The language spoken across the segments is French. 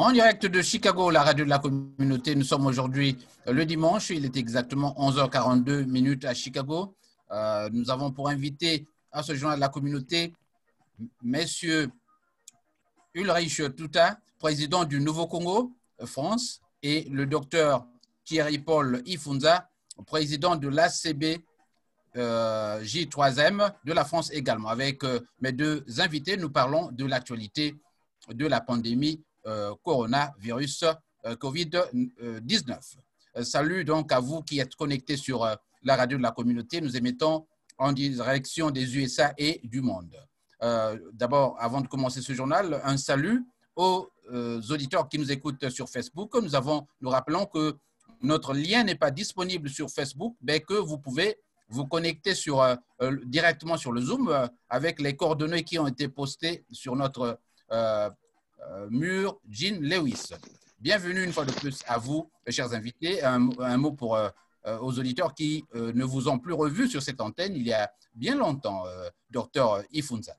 En direct de Chicago, la radio de la communauté, nous sommes aujourd'hui le dimanche, il est exactement 11h42 minutes à Chicago. Nous avons pour invité à ce journal de la communauté, messieurs Ulrich Tuta, président du Nouveau-Congo, France, et le docteur Thierry-Paul Ifunza, président de l'ACB J3M de la France également. Avec mes deux invités, nous parlons de l'actualité de la pandémie coronavirus COVID-19. Salut donc à vous qui êtes connectés sur la radio de la communauté. Nous émettons en direction des USA et du monde. D'abord, avant de commencer ce journal, un salut aux auditeurs qui nous écoutent sur Facebook. Nous rappelons que notre lien n'est pas disponible sur Facebook, mais que vous pouvez vous connecter directement sur le Zoom avec les coordonnées qui ont été postées sur notre mur Jean Lewis. Bienvenue une fois de plus à vous, chers invités. Un mot aux auditeurs qui ne vous ont plus revu sur cette antenne il y a bien longtemps, docteur Ifunza.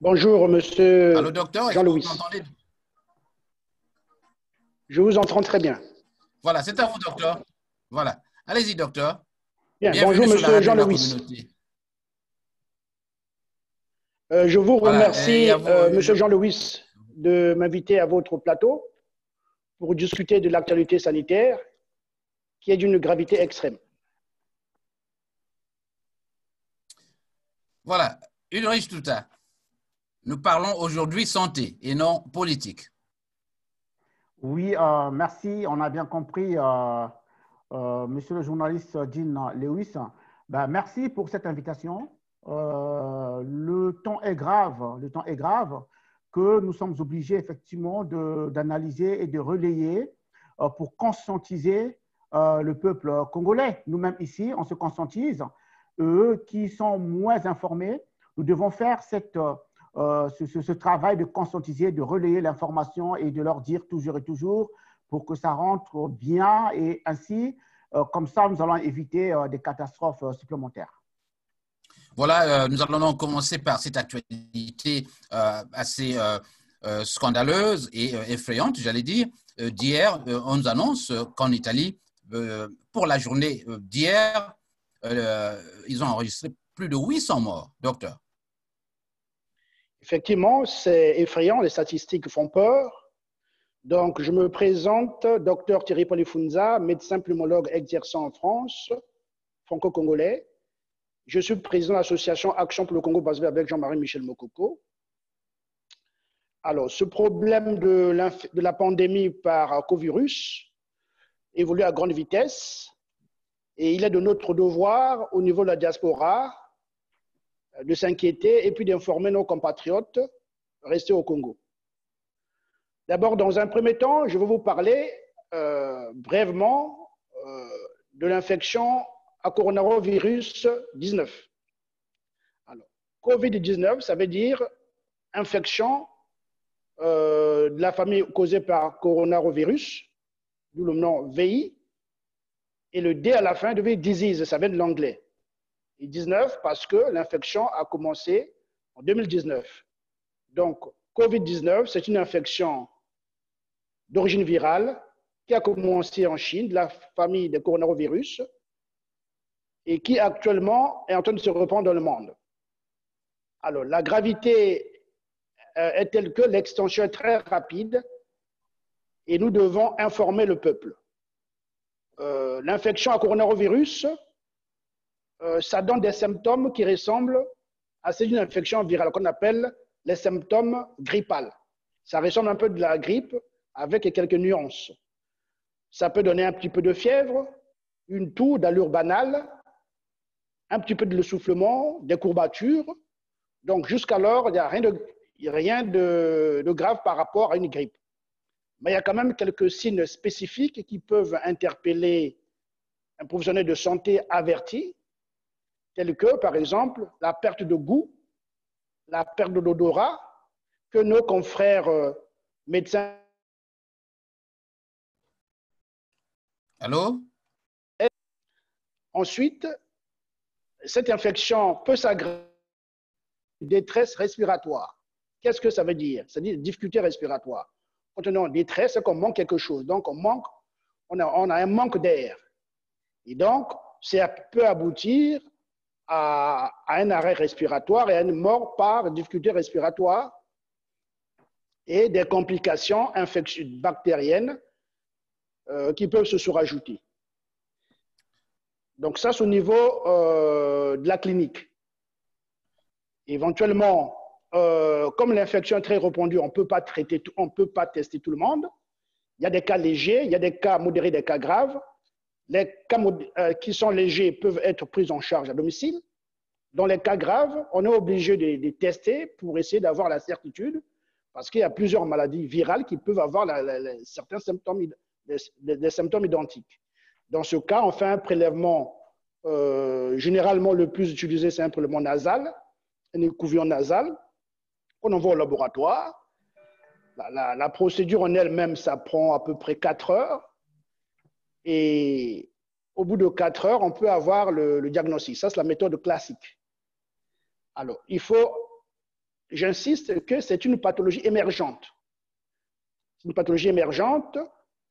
Bonjour, monsieur. Allô, docteur, est-ce que vous m'entendez? Je vous entends très bien. Voilà, c'est à vous, docteur. Voilà. Allez-y, docteur. Bien, bonjour, monsieur Jean-Louis. Je vous remercie, monsieur Jean-Louis, de m'inviter à votre plateau pour discuter de l'actualité sanitaire qui est d'une gravité extrême. Voilà. Ulrich Tuta, nous parlons aujourd'hui santé et non politique. Oui, merci. On a bien compris, monsieur le journaliste Jean Lewis. Merci pour cette invitation. Le temps est grave que nous sommes obligés effectivement d'analyser et de relayer pour conscientiser le peuple congolais. Nous-mêmes ici, on se conscientise. Eux qui sont moins informés, nous devons faire ce travail de conscientiser, de relayer l'information et de leur dire toujours et toujours pour que ça rentre bien et ainsi, comme ça, nous allons éviter des catastrophes supplémentaires. Voilà, nous allons donc commencer par cette actualité assez scandaleuse et effrayante, j'allais dire. D'hier, on nous annonce qu'en Italie, pour la journée d'hier, ils ont enregistré plus de 800 morts, docteur. Effectivement, c'est effrayant, les statistiques font peur. Donc, je me présente, docteur Thierry-Paul Ifunza, médecin pneumologue exerçant en France, franco-congolais. Je suis président de l'association Action pour le Congo basée avec Jean-Marie Michel Mokoko. Alors, ce problème de la pandémie par covirus évolue à grande vitesse et il est de notre devoir, au niveau de la diaspora, de s'inquiéter et puis d'informer nos compatriotes restés au Congo. D'abord, dans un premier temps, je vais vous parler brièvement de l'infection à coronavirus 19. Alors, COVID-19, ça veut dire infection de la famille causée par coronavirus, d'où le nom VI, et le D à la fin devient disease, ça vient de l'anglais. Et 19 parce que l'infection a commencé en 2019. Donc, COVID-19, c'est une infection d'origine virale qui a commencé en Chine, de la famille des coronavirus, et qui actuellement est en train de se répandre dans le monde. Alors, la gravité est telle que l'extension est très rapide et nous devons informer le peuple. L'infection à coronavirus, ça donne des symptômes qui ressemblent à ceux d'une infection virale qu'on appelle les symptômes grippales. Ça ressemble un peu de la grippe avec quelques nuances. Ça peut donner un petit peu de fièvre, une toux d'allure banale, un petit peu de l'essoufflement, des courbatures. Donc jusqu'alors, il n'y a rien de grave par rapport à une grippe. Mais il y a quand même quelques signes spécifiques qui peuvent interpeller un professionnel de santé averti, tels que, par exemple, la perte de goût, la perte de l'odorat, que nos confrères médecins. Allô? Ensuite, cette infection peut s'aggraver de détresse respiratoire, Qu'est-ce que ça veut dire? C'est-à-dire difficulté respiratoire. Quand on est en détresse, c'est qu'on manque quelque chose. Donc, on a un manque d'air. Et donc, ça peut aboutir à un arrêt respiratoire et à une mort par difficulté respiratoire et des complications bactériennes qui peuvent se surajouter. Donc ça, c'est au niveau de la clinique. Éventuellement, comme l'infection est très répandue, on ne peut pas tester tout le monde. Il y a des cas légers, il y a des cas modérés, des cas graves. Les cas qui sont légers peuvent être pris en charge à domicile. Dans les cas graves, on est obligé de tester pour essayer d'avoir la certitude, parce qu'il y a plusieurs maladies virales qui peuvent avoir certains symptômes, des symptômes identiques. Dans ce cas, on fait un prélèvement, généralement le plus utilisé, c'est un prélèvement nasal, un écouvillon nasal, qu'on envoie au laboratoire. La procédure en elle-même, ça prend à peu près 4 heures. Et au bout de 4 heures, on peut avoir le diagnostic. Ça, c'est la méthode classique. Alors, j'insiste que c'est une pathologie émergente. C'est une pathologie émergente.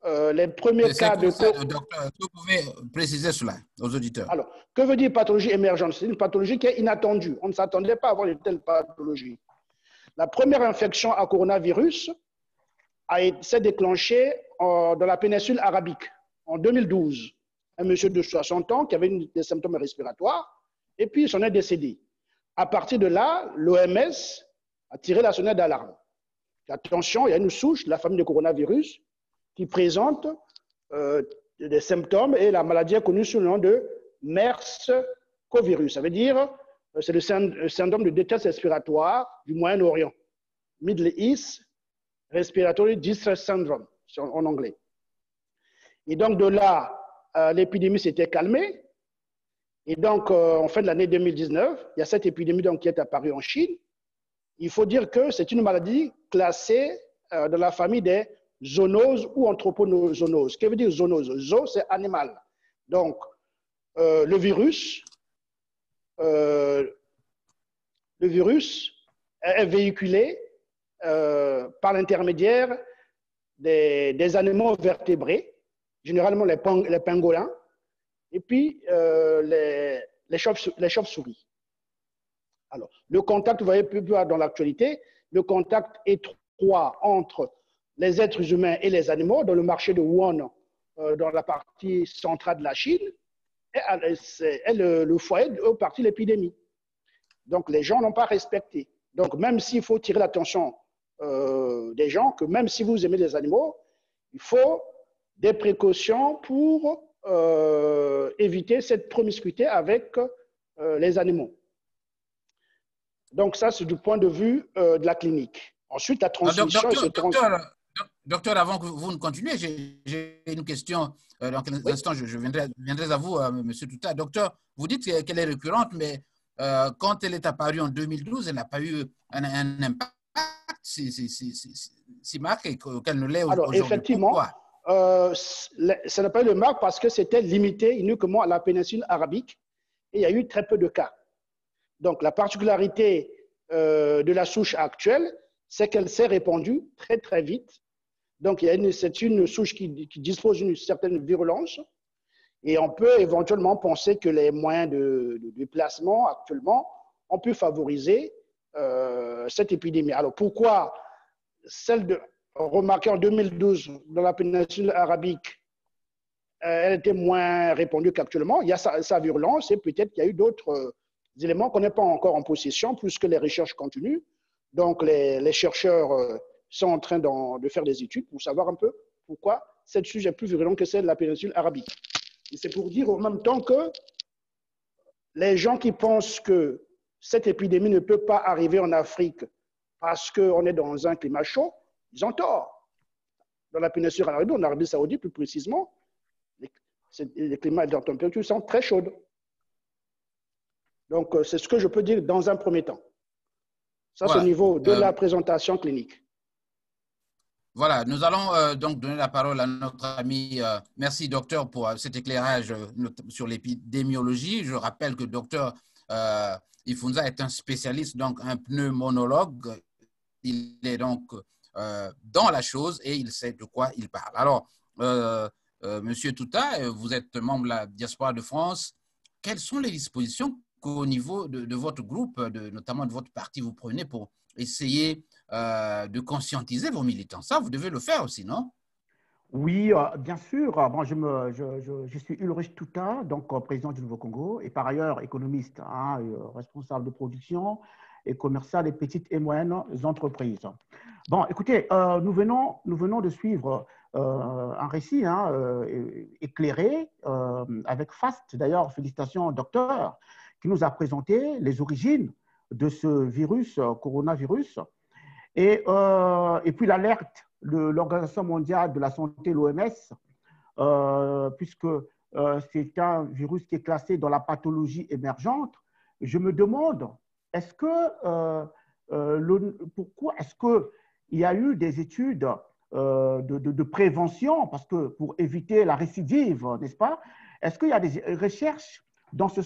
Les premiers cas de... Docteur, vous pouvez préciser cela aux auditeurs? Alors, que veut dire pathologie émergente? C'est une pathologie qui est inattendue. On ne s'attendait pas à avoir une telle pathologie. La première infection à coronavirus s'est déclenchée dans la péninsule arabique en 2012. Un monsieur de 60 ans qui avait des symptômes respiratoires et puis il s'en est décédé. À partir de là, l'OMS a tiré la sonnette d'alarme. Attention, il y a une souche de la famille de coronavirus qui présente des symptômes et la maladie est connue sous le nom de MERS-CoV. Ça veut dire c'est le syndrome de détresse respiratoire du Moyen-Orient, Middle East Respiratory Distress Syndrome en anglais. Et donc de là, l'épidémie s'était calmée. Et donc, en fin de l'année 2019, il y a cette épidémie donc, qui est apparue en Chine. Il faut dire que c'est une maladie classée dans la famille des zoonoses ou anthropozoonoses. Qu'est-ce que veut dire zoonose? Zo, c'est animal. Donc, le virus est véhiculé par l'intermédiaire des animaux vertébrés, généralement les pangolins, et puis les chauves-souris. Alors, le contact, vous voyez plus dans l'actualité, le contact étroit entre les êtres humains et les animaux dans le marché de Wuhan, dans la partie centrale de la Chine, est le foyer où partit l'épidémie. Donc, les gens n'ont pas respecté. Donc, même s'il faut tirer l'attention des gens, que même si vous aimez les animaux, il faut des précautions pour éviter cette promiscuité avec les animaux. Donc, ça, c'est du point de vue de la clinique. Ensuite, la transmission... Docteur, avant que vous ne continuiez, j'ai une question. Dans quelques instants, je viendrai à vous, M. Touta. Docteur, vous dites qu'elle est récurrente, mais quand elle est apparue en 2012, elle n'a pas eu un impact si marqué qu'elle ne l'est aujourd'hui. Alors, effectivement, ça n'a pas eu de marque parce que c'était limité uniquement à la péninsule arabique et il y a eu très peu de cas. Donc, la particularité de la souche actuelle, c'est qu'elle s'est répandue très, très vite. Donc, c'est une souche qui dispose d'une certaine virulence et on peut éventuellement penser que les moyens de déplacement actuellement ont pu favoriser cette épidémie. Alors, pourquoi celle remarquée en 2012 dans la péninsule arabique, elle était moins répandue qu'actuellement? Il y a sa virulence et peut-être qu'il y a eu d'autres éléments qu'on n'est pas encore en possession puisque les recherches continuent. Donc, les chercheurs sont en train de faire des études pour savoir un peu pourquoi cette souche est plus virulente que celle de la péninsule arabique. Et c'est pour dire en même temps que les gens qui pensent que cette épidémie ne peut pas arriver en Afrique parce qu'on est dans un climat chaud, ils ont tort. Dans la péninsule arabique, en Arabie Saoudite plus précisément, les climats et les températures sont très chaudes. Donc, c'est ce que je peux dire dans un premier temps. Ça, c'est au niveau de la présentation clinique. Voilà, nous allons donc donner la parole à notre ami. Merci, docteur, pour cet éclairage sur l'épidémiologie. Je rappelle que docteur Ifunza est un spécialiste, donc un pneumologue il est donc dans la chose et il sait de quoi il parle. Alors, Monsieur Touta, vous êtes membre de la diaspora de France. Quelles sont les dispositions qu'au niveau de votre groupe, notamment de votre parti, vous prenez pour essayer de conscientiser vos militants? Ça, vous devez le faire aussi, non? Oui, bien sûr. Bon, je suis Ulrich Touta, donc président du Nouveau-Congo, et par ailleurs économiste, hein, responsable de production et commercial des petites et moyennes entreprises. Bon, écoutez, nous venons de suivre un récit hein, éclairé avec FAST, d'ailleurs, félicitations au docteur, qui nous a présenté les origines de ce virus, coronavirus, et puis l'alerte de l'Organisation mondiale de la santé, l'OMS, puisque c'est un virus qui est classé dans la pathologie émergente. Je me demande, pourquoi est-ce qu'il y a eu des études de prévention, parce que pour éviter la récidive, n'est-ce pas? Est-ce qu'il y a des recherches dans ce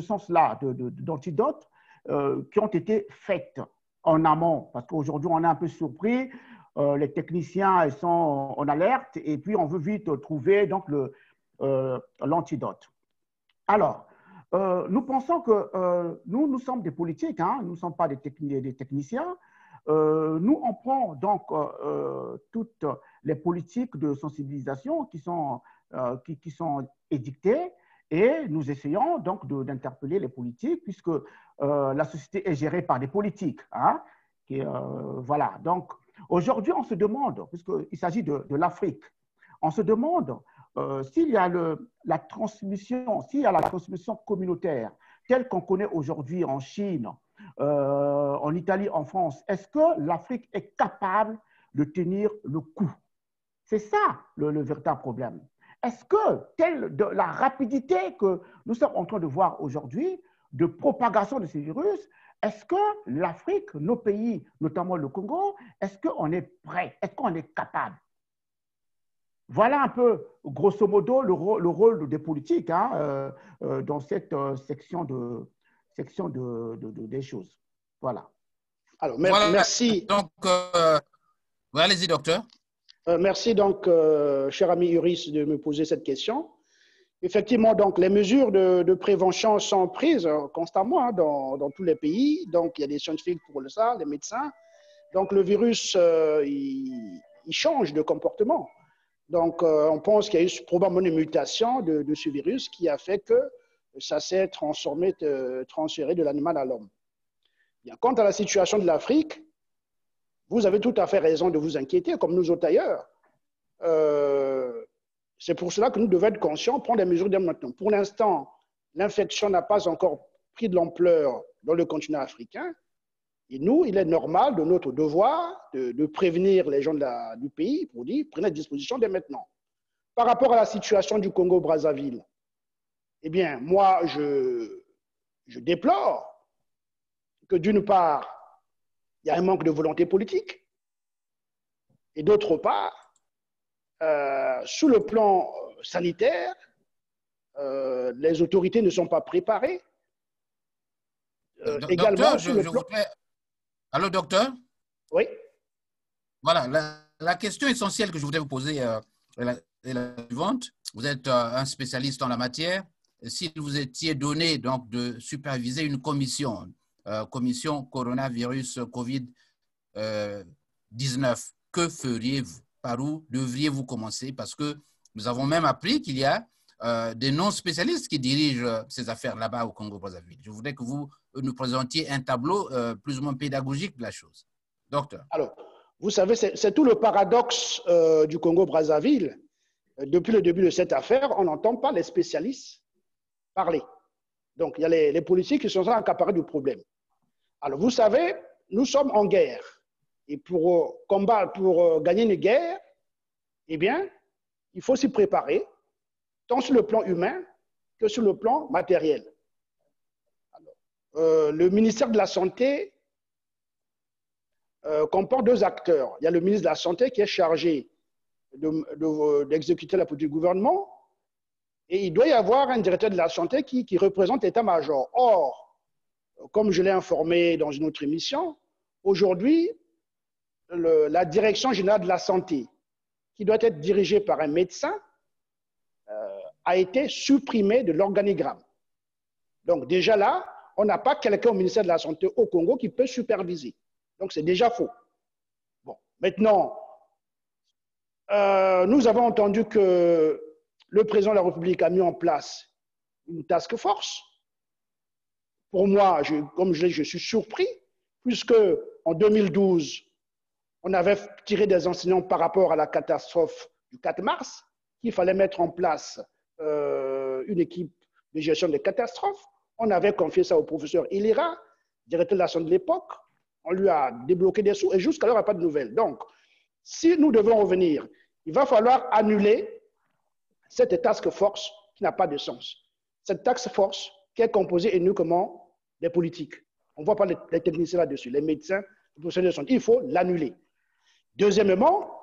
sens-là, d'antidotes qui ont été faites en amont? Parce qu'aujourd'hui, on est un peu surpris. Les techniciens ils sont en alerte et puis on veut vite trouver donc l'antidote. Alors, nous pensons que nous sommes des politiques, hein, nous ne sommes pas des techniciens. Nous, on prend donc toutes les politiques de sensibilisation qui sont édictées et nous essayons donc d'interpeller les politiques puisque la société est gérée par des politiques. Hein, voilà, donc aujourd'hui, on se demande, puisqu'il s'agit de l'Afrique, on se demande s'il y a la transmission communautaire telle qu'on connaît aujourd'hui en Chine, en Italie, en France, est-ce que l'Afrique est capable de tenir le coup? C'est ça le véritable problème. Est-ce que la rapidité que nous sommes en train de voir aujourd'hui de propagation de ces virus, est-ce que l'Afrique, nos pays, notamment le Congo, est-ce qu'on est prêt? Est-ce qu'on est capable? Voilà un peu, grosso modo, le rôle des politiques hein, dans cette section des choses. Voilà. Alors, Voilà. merci. Donc, allez-y, docteur. Merci donc, cher ami Uris, de me poser cette question. Effectivement, donc, les mesures de prévention sont prises constamment hein, dans tous les pays. Donc, il y a des scientifiques pour ça, des médecins. Donc, le virus, il change de comportement. Donc, on pense qu'il y a eu probablement une mutation de ce virus qui a fait que ça s'est transféré de l'animal à l'homme. Quant à la situation de l'Afrique, vous avez tout à fait raison de vous inquiéter, comme nous autres ailleurs. C'est pour cela que nous devons être conscients, prendre des mesures dès maintenant. Pour l'instant, l'infection n'a pas encore pris de l'ampleur dans le continent africain. Et nous, il est normal, de notre devoir, de prévenir les gens du pays pour dire, prenez la disposition dès maintenant. Par rapport à la situation du Congo-Brazzaville, eh bien, moi, je déplore que d'une part, il y a un manque de volonté politique, et d'autre part, sous le plan sanitaire, les autorités ne sont pas préparées. Également, docteur, voudrais... Allô, docteur? Oui. Voilà, la question essentielle que je voudrais vous poser est la suivante. Vous êtes un spécialiste en la matière. S'il vous étiez donné donc, de superviser une commission coronavirus COVID-19, que feriez-vous? Par où devriez-vous commencer? Parce que nous avons même appris qu'il y a des non-spécialistes qui dirigent ces affaires là-bas au Congo-Brazzaville. Je voudrais que vous nous présentiez un tableau plus ou moins pédagogique de la chose. Docteur. Alors, vous savez, c'est tout le paradoxe du Congo-Brazzaville. Depuis le début de cette affaire, on n'entend pas les spécialistes parler. Donc, il y a les politiques qui sont accaparés du problème. Alors, vous savez, nous sommes en guerre. Et pour gagner une guerre, eh bien, il faut s'y préparer, tant sur le plan humain que sur le plan matériel. Alors, le ministère de la Santé comporte deux acteurs. Il y a le ministre de la Santé qui est chargé d'exécuter la politique du gouvernement et il doit y avoir un directeur de la Santé qui représente l'état-major. Or, comme je l'ai informé dans une autre émission, aujourd'hui, la direction générale de la santé, qui doit être dirigée par un médecin, a été supprimée de l'organigramme. Donc déjà là, on n'a pas quelqu'un au ministère de la Santé au Congo qui peut superviser. Donc c'est déjà faux. Bon, maintenant, nous avons entendu que le président de la République a mis en place une task force. Pour moi, comme je suis surpris, puisque en 2012, on avait tiré des enseignements par rapport à la catastrophe du 4 mars, qu'il fallait mettre en place une équipe de gestion des catastrophes. On avait confié ça au professeur Ilira, directeur de la santé de l'époque. On lui a débloqué des sous et jusqu'à l'heure, il n'y a pas de nouvelles. Donc, si nous devons revenir, il va falloir annuler cette task force qui n'a pas de sens. Cette task force qui est composée uniquement des politiques. On ne voit pas les techniciens là-dessus, les médecins, les professionnels de santé. Il faut l'annuler. Deuxièmement,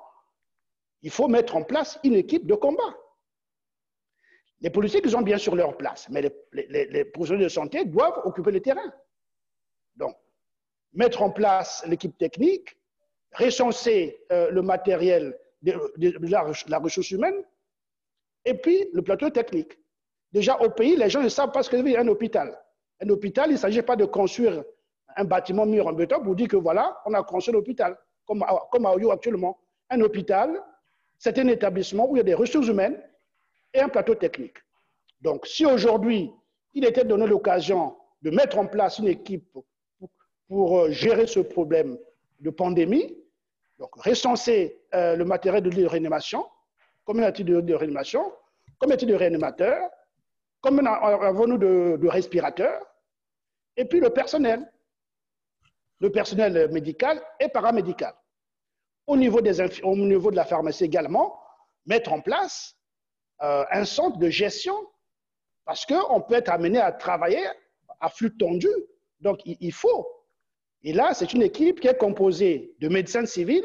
il faut mettre en place une équipe de combat. Les politiques, ils ont bien sûr leur place, mais les professionnels de santé doivent occuper le terrain. Donc, mettre en place l'équipe technique, recenser le matériel de la ressource humaine, et puis le plateau technique. Déjà, au pays, les gens ne savent pas ce qu'est un hôpital. Un hôpital, il ne s'agit pas de construire un bâtiment mur en béton pour dire que voilà, on a construit un hôpital, comme à Oyo actuellement. Un hôpital, c'est un établissement où il y a des ressources humaines et un plateau technique. Donc, si aujourd'hui, il était donné l'occasion de mettre en place une équipe pour gérer ce problème de pandémie, donc recenser le matériel de réanimation, combien y a-t-il de réanimation, combien y a-t-il de réanimateurs, combien avons-nous de respirateurs, et puis le personnel médical et paramédical. Au niveau de la pharmacie également, mettre en place un centre de gestion parce qu'on peut être amené à travailler à flux tendu. Donc, il faut. Et là, c'est une équipe qui est composée de médecins civils,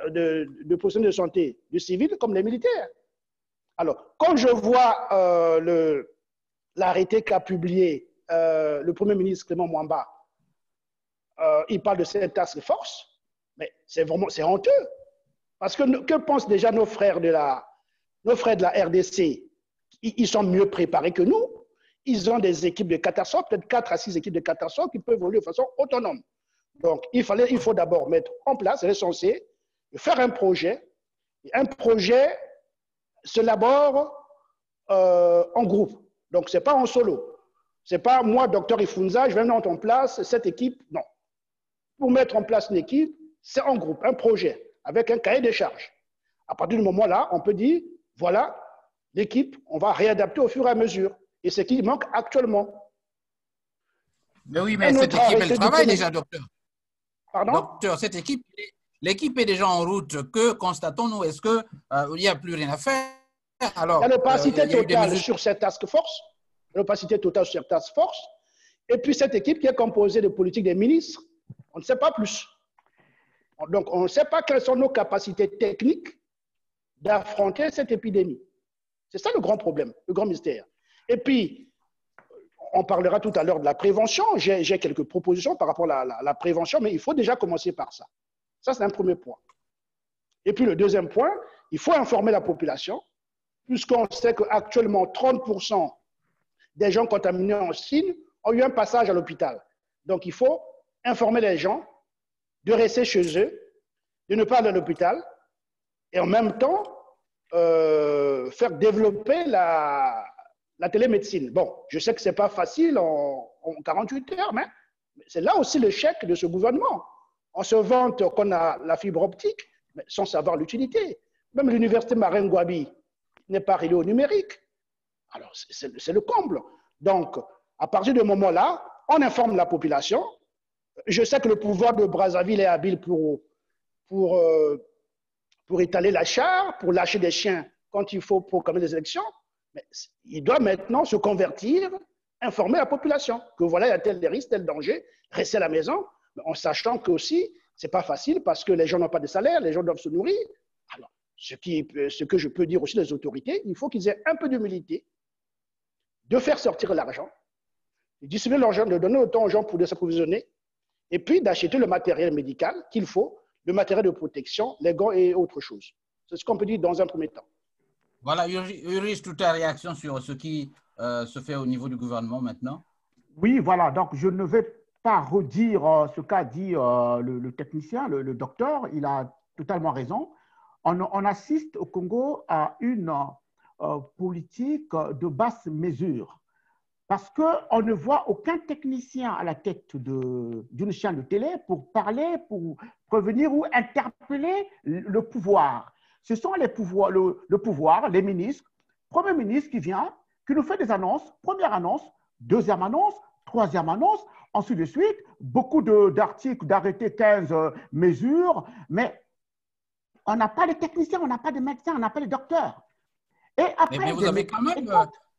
de professionnels de santé, de civils comme les militaires. Alors, quand je vois l'arrêté qu'a publié le Premier ministre Clément Mwamba, il parle de cette task force, mais c'est honteux. Parce que pensent déjà nos frères de la RDC? Ils sont mieux préparés que nous. Ils ont des équipes de catastrophes, peut-être 4 à 6 équipes de catastrophes qui peuvent évoluer de façon autonome. Donc, il faut d'abord mettre en place, recenser, faire un projet. Et un projet s'élabore en groupe. Donc, ce n'est pas en solo. Ce n'est pas moi, docteur Ifunza, je vais mettre en place cette équipe. Non. Pour mettre en place une équipe, c'est en groupe, un projet, avec un cahier de charges. À partir du moment-là, on peut dire, voilà, l'équipe, on va réadapter au fur et à mesure. Et ce qui manque actuellement. Mais oui, mais cette équipe, elle travaille déjà, docteur. Pardon? Docteur, cette équipe, l'équipe est déjà en route. Que constatons-nous? Est-ce qu'il n'y a plus rien à faire? Alors, il y a l'opacité totale sur cette task force. L'opacité totale sur cette task force. Et puis cette équipe qui est composée de politiques des ministres, on ne sait pas plus. Donc, on ne sait pas quelles sont nos capacités techniques d'affronter cette épidémie. C'est ça le grand problème, le grand mystère. Et puis, on parlera tout à l'heure de la prévention. J'ai quelques propositions par rapport à la prévention, mais il faut déjà commencer par ça. Ça, c'est un premier point. Et puis, le deuxième point, il faut informer la population, puisqu'on sait qu'actuellement, 30% des gens contaminés en Chine ont eu un passage à l'hôpital. Donc, il faut informer les gens de rester chez eux, de ne pas aller à l'hôpital, et en même temps, faire développer la télémédecine. Bon, je sais que ce n'est pas facile en 48 heures, mais c'est là aussi l'échec de ce gouvernement. On se vante qu'on a la fibre optique, mais sans savoir l'utilité. Même l'université Marine-Gouabi n'est pas reliée au numérique. Alors, c'est le comble. Donc, à partir de ce moment-là, on informe la population. Je sais que le pouvoir de Brazzaville est habile pour étaler la char, pour lâcher des chiens quand il faut proclamer des élections. Mais il doit maintenant se convertir, informer la population que voilà, il y a tel risque, tel danger, rester à la maison, en sachant que aussi, ce n'est pas facile parce que les gens n'ont pas de salaire, les gens doivent se nourrir. Alors, ce que je peux dire aussi aux autorités, il faut qu'ils aient un peu d'humilité, de faire sortir l'argent, de distribuer l'argent, de donner autant aux gens pour s'approvisionner, et puis d'acheter le matériel médical qu'il faut, le matériel de protection, les gants et autre chose. C'est ce qu'on peut dire dans un premier temps. Voilà, Ulrich, toute ta réaction sur ce qui se fait au niveau du gouvernement maintenant? Oui, voilà. Donc, je ne vais pas redire ce qu'a dit le technicien, le docteur. Il a totalement raison. On assiste au Congo à une politique de basse mesure parce qu'on ne voit aucun technicien à la tête d'une chaîne de télé pour parler, pour prévenir ou interpeller le pouvoir. Ce sont les pouvoirs, le pouvoir, les ministres, Premier ministre qui vient, qui nous fait des annonces, première annonce, deuxième annonce, troisième annonce, ensuite de suite, beaucoup d'articles, d'arrêtés, 15 mesures, mais on n'a pas de techniciens, on n'a pas de médecins, on n'a pas de docteurs. Et après, mais vous avez quand même,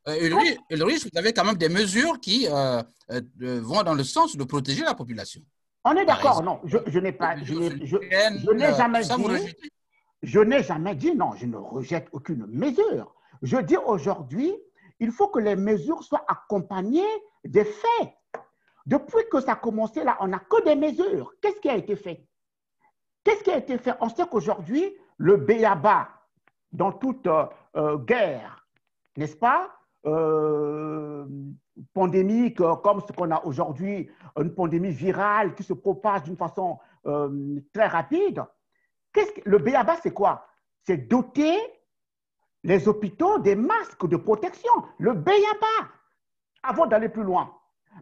Ulrich, vous avez quand même des mesures qui vont dans le sens de protéger la population. On est d'accord, non, je n'ai pas, je n'ai jamais dit, je n'ai jamais dit, non, je ne rejette aucune mesure. Je dis aujourd'hui, il faut que les mesures soient accompagnées des faits. Depuis que ça a commencé là, on n'a que des mesures. Qu'est-ce qui a été fait? Qu'est-ce qui a été fait? On sait qu'aujourd'hui, le b.a.-ba dans toute guerre, n'est-ce pas, pandémique comme ce qu'on a aujourd'hui, une pandémie virale qui se propage d'une façon très rapide, le b.a.-ba, c'est quoi? C'est doter les hôpitaux des masques de protection. Le b.a.-ba, avant d'aller plus loin.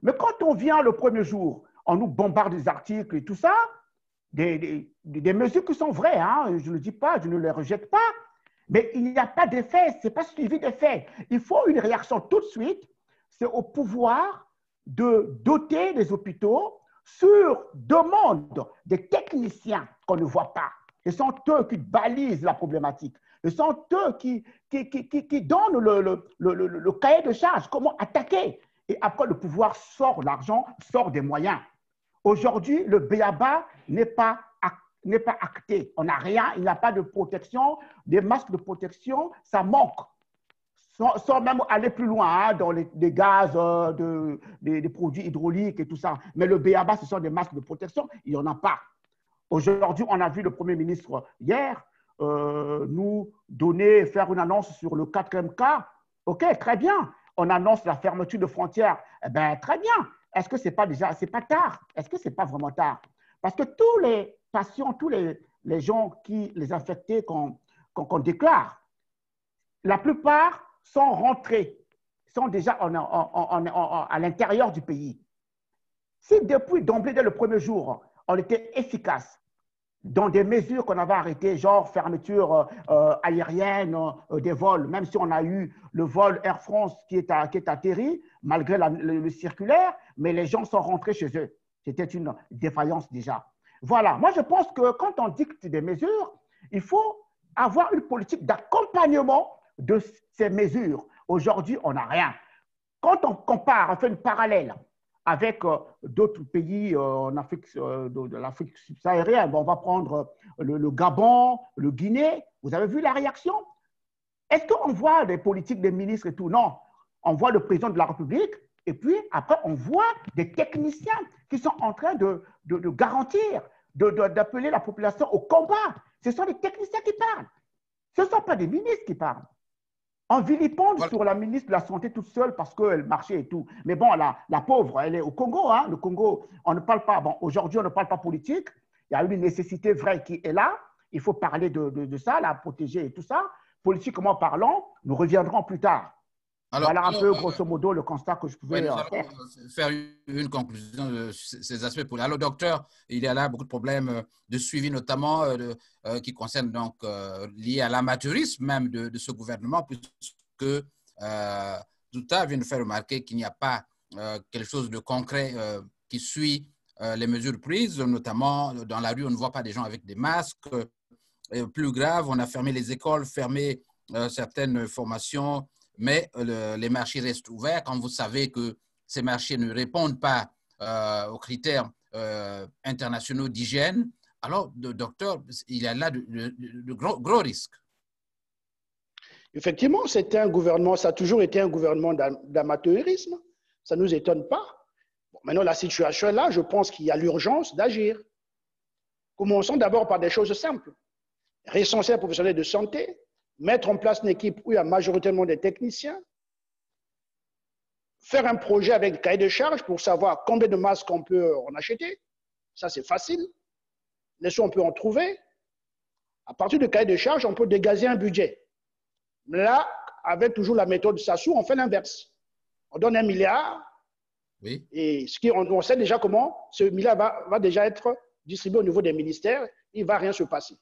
Mais quand on vient le premier jour, on nous bombarde des articles et tout ça, des mesures qui sont vraies, hein, je ne le dis pas, je ne les rejette pas, mais il n'y a pas d'effet, ce n'est pas suivi d'effet. Il faut une réaction tout de suite, c'est au pouvoir de doter les hôpitaux sur demande des techniciens qu'on ne voit pas. Ce sont eux qui balisent la problématique. Ce sont eux qui donnent le cahier de charge, comment attaquer. Et après, le pouvoir sort l'argent, sort des moyens. Aujourd'hui, le b.a.-ba n'est pas acté. On n'a rien, il n'y a pas de protection, des masques de protection, ça manque. Sans même aller plus loin, hein, dans les gaz, des produits hydrauliques et tout ça. Mais le b.a.-ba, ce sont des masques de protection, il n'y en a pas. Aujourd'hui, on a vu le Premier ministre hier nous donner, faire une annonce sur le 4e cas. OK, très bien. On annonce la fermeture de frontières. Eh bien, très bien. Est-ce que c'est pas déjà, c'est pas tard? Est-ce que c'est pas vraiment tard? Parce que tous les patients, tous les gens qui, les infectés qu'on déclare, la plupart sont rentrés, sont déjà à l'intérieur du pays. Si depuis d'emblée, dès le premier jour, on était efficace dans des mesures qu'on avait arrêtées, genre fermeture aérienne des vols, même si on a eu le vol Air France qui est atterri, malgré le circulaire, mais les gens sont rentrés chez eux. C'était une défaillance déjà. Voilà, moi je pense que quand on dicte des mesures, il faut avoir une politique d'accompagnement de ces mesures. Aujourd'hui, on n'a rien. Quand on compare, on fait une parallèle avec d'autres pays en Afrique, de l'Afrique subsaharienne. On va prendre le Gabon, le Guinée. Vous avez vu la réaction? Est-ce qu'on voit des politiques, des ministres et tout? Non. On voit le président de la République et puis après, on voit des techniciens qui sont en train de garantir, d'appeler la population au combat. Ce sont les techniciens qui parlent. Ce ne sont pas des ministres qui parlent. On vilipende sur la ministre de la Santé toute seule parce qu'elle marchait et tout. Mais bon, la pauvre, elle est au Congo. Hein. Le Congo, on ne parle pas, bon, aujourd'hui, on ne parle pas politique. Il y a une nécessité vraie qui est là. Il faut parler de ça, la protéger et tout ça. Politiquement parlant, nous reviendrons plus tard. Alors, voilà un peu, grosso modo, le constat que je pouvais faire une conclusion de ces aspects. Alors, docteur, il y a là beaucoup de problèmes de suivi, notamment qui concernent donc liés à l'amateurisme même de ce gouvernement, puisque Douta vient de faire remarquer qu'il n'y a pas quelque chose de concret qui suit les mesures prises, notamment dans la rue, on ne voit pas des gens avec des masques. Plus grave, on a fermé les écoles, fermé certaines formations, mais les marchés restent ouverts. Quand vous savez que ces marchés ne répondent pas aux critères internationaux d'hygiène, alors, docteur, il y a là de gros risques. Effectivement, c'était un gouvernement, ça a toujours été un gouvernement d'amateurisme. Ça ne nous étonne pas. Bon, maintenant, la situation est là, je pense qu'il y a l'urgence d'agir. Commençons d'abord par des choses simples. Recenser les professionnels de santé, mettre en place une équipe où il y a majoritairement des techniciens, faire un projet avec cahier de charges pour savoir combien de masques on peut en acheter. Ça, c'est facile. Les sous, on peut en trouver. À partir du cahier de charges, on peut dégager un budget. Là, avec toujours la méthode Sassou, on fait l'inverse. On donne 1 milliard. Oui. Et on sait déjà comment ce milliard va déjà être distribué au niveau des ministères. Il ne va rien se passer.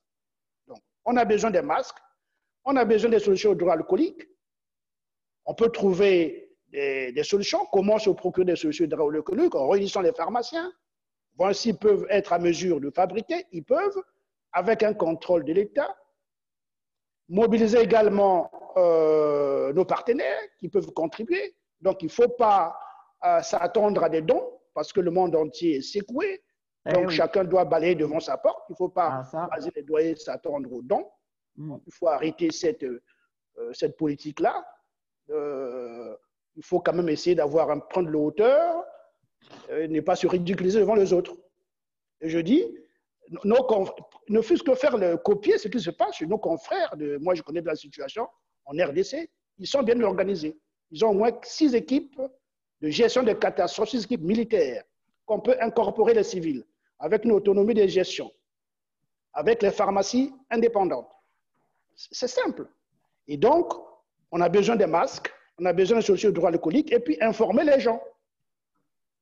Donc, on a besoin des masques. On a besoin des solutions hydroalcooliques. On peut trouver des solutions. Comment se procurer des solutions hydroalcooliques en réunissant les pharmaciens. Voir s'ils peuvent être à mesure de fabriquer. Ils peuvent, avec un contrôle de l'État. Mobiliser également nos partenaires qui peuvent contribuer. Donc, il ne faut pas s'attendre à des dons parce que le monde entier est secoué. Donc, chacun doit balayer devant sa porte. Il ne faut pas raser les doigts et s'attendre aux dons. Il faut arrêter cette politique-là. Il faut quand même essayer prendre le hauteur et ne pas se ridiculiser devant les autres. Et je dis, ne fût-ce que faire copier ce qui se passe chez nos confrères. Moi, je connais de la situation en RDC. Ils sont bien organisés. Ils ont au moins 6 équipes de gestion des catastrophes, 6 équipes militaires qu'on peut incorporer les civils avec une autonomie de gestion, avec les pharmacies indépendantes. C'est simple. Et donc, on a besoin des masques, on a besoin de solutions hydroalcooliques et puis informer les gens.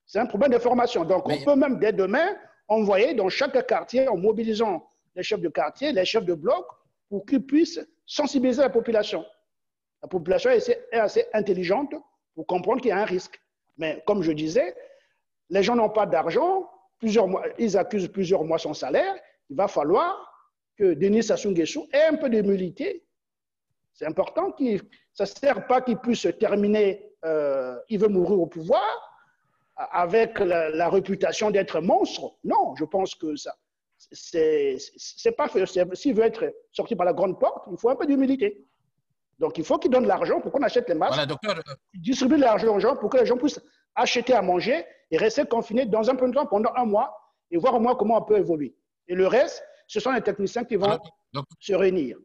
C'est un problème d'information. Donc, on peut même dès demain envoyer dans chaque quartier, en mobilisant les chefs de quartier, les chefs de bloc, pour qu'ils puissent sensibiliser la population. La population est assez intelligente pour comprendre qu'il y a un risque. Mais comme je disais, les gens n'ont pas d'argent, ils accusent plusieurs mois son salaire. Il va falloir que Denis Sassou Nguesso ait un peu d'humilité. C'est important. Ça ne sert pas qu'il puisse terminer, il veut mourir au pouvoir, avec la réputation d'être monstre. Non, je pense que ça, c'est pas fait. S'il veut être sorti par la grande porte, il faut un peu d'humilité. Donc, il faut qu'il donne l'argent pour qu'on achète les masques. Voilà, docteur. Distribuer l'argent aux gens pour que les gens puissent acheter à manger et rester confinés dans un peu de temps pendant 1 mois et voir au moins comment on peut évoluer. Et le reste, ce sont les techniciens qui vont se réunir.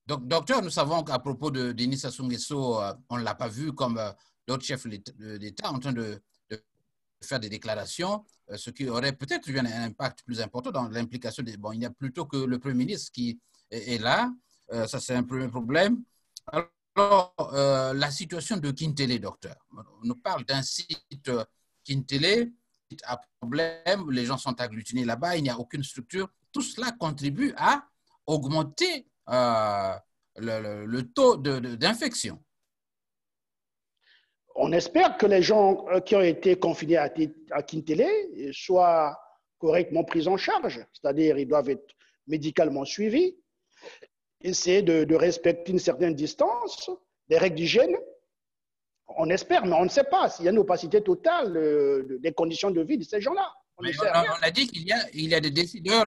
Donc, docteur, nous savons qu'à propos de Denis Sassou Nguesso, on ne l'a pas vu comme d'autres chefs d'État en train de faire des déclarations, ce qui aurait peut-être eu un impact plus important dans l'implication des... Bon, il y a plutôt que le Premier ministre qui est là. Ça, c'est un premier problème. Alors, la situation de Kintélé, docteur. On nous parle d'un site Kintélé, à problème, les gens sont agglutinés là-bas, il n'y a aucune structure. Tout cela contribue à augmenter le taux d'infection. On espère que les gens qui ont été confinés à Kintélé soient correctement pris en charge, c'est-à-dire ils doivent être médicalement suivis, essayer de respecter une certaine distance, des règles d'hygiène. On espère, mais on ne sait pas s'il y a une opacité totale des conditions de vie de ces gens-là. On a dit qu'il y a des décideurs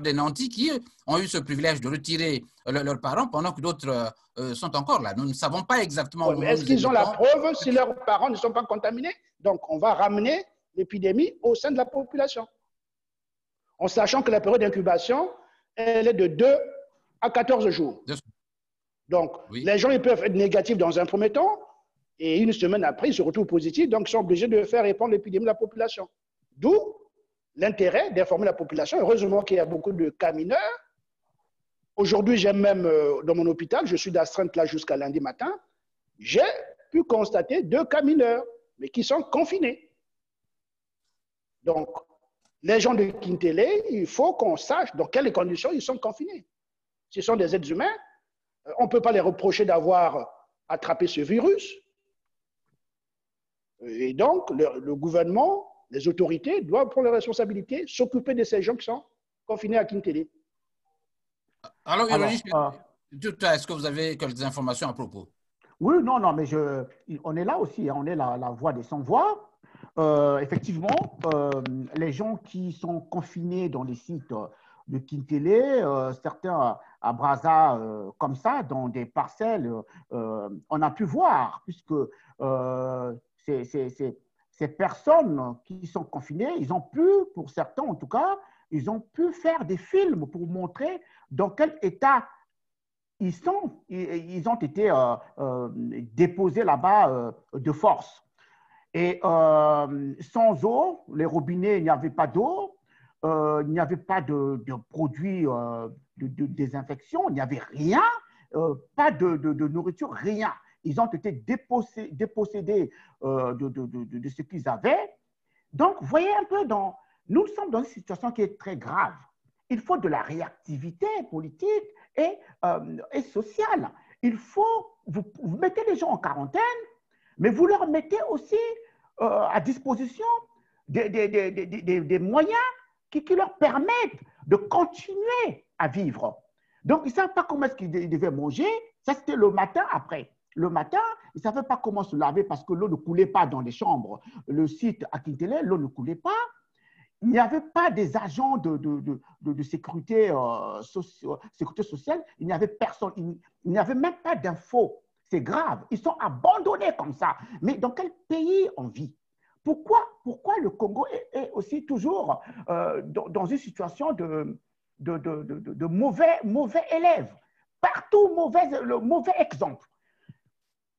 des nantis qui ont eu ce privilège de retirer leurs parents pendant que d'autres sont encore là. Nous ne savons pas exactement où. Est-ce qu'ils ont la preuve si leurs parents ne sont pas contaminés? Donc, on va ramener l'épidémie au sein de la population. En sachant que la période d'incubation, elle est de 2 à 14 jours. Donc, les gens ils peuvent être négatifs dans un premier temps et une semaine après, ils se retrouvent positifs. Donc, ils sont obligés de faire répandre l'épidémie de la population. D'où l'intérêt d'informer la population. Heureusement qu'il y a beaucoup de cas mineurs. Aujourd'hui, j'ai même, dans mon hôpital, je suis d'astreinte là jusqu'à lundi matin, j'ai pu constater 2 cas mineurs, mais qui sont confinés. Donc, les gens de Kintélé, il faut qu'on sache dans quelles conditions ils sont confinés. Ce sont des êtres humains. On ne peut pas les reprocher d'avoir attrapé ce virus. Et donc, le gouvernement, les autorités doivent prendre la responsabilité, s'occuper de ces gens qui sont confinés à Kintélé. Alors, est-ce que vous avez quelques informations à propos? Oui, non, mais on est là aussi, on est la voix des sans-voix. Effectivement, les gens qui sont confinés dans les sites de Kintélé, certains à Brazza, comme ça, dans des parcelles, on a pu voir, puisque ces personnes qui sont confinées, ils ont pu, pour certains en tout cas, ils ont pu faire des films pour montrer dans quel état ils sont. Ils ont été déposés là-bas de force. Et sans eau, les robinets, il n'y avait pas d'eau, il n'y avait pas de produits de désinfection, il n'y avait rien, pas de nourriture, rien. Ils ont été dépossédés de ce qu'ils avaient. Donc, vous voyez un peu, nous sommes dans une situation qui est très grave. Il faut de la réactivité politique et sociale. Il faut, vous mettez les gens en quarantaine, mais vous leur mettez aussi à disposition des moyens qui leur permettent de continuer à vivre. Donc, ils ne savent pas comment est-ce qu'ils devaient manger. Ça, c'était le matin après. Le matin, ils ne savaient pas comment se laver parce que l'eau ne coulait pas dans les chambres. Le site à Kintele, l'eau ne coulait pas. Il n'y avait pas des agents de sécurité, sécurité sociale. Il n'y avait personne. Il n'y avait même pas d'infos. C'est grave. Ils sont abandonnés comme ça. Mais dans quel pays on vit? Pourquoi le Congo est aussi toujours dans une situation de mauvais élèves? Partout, le mauvais exemple.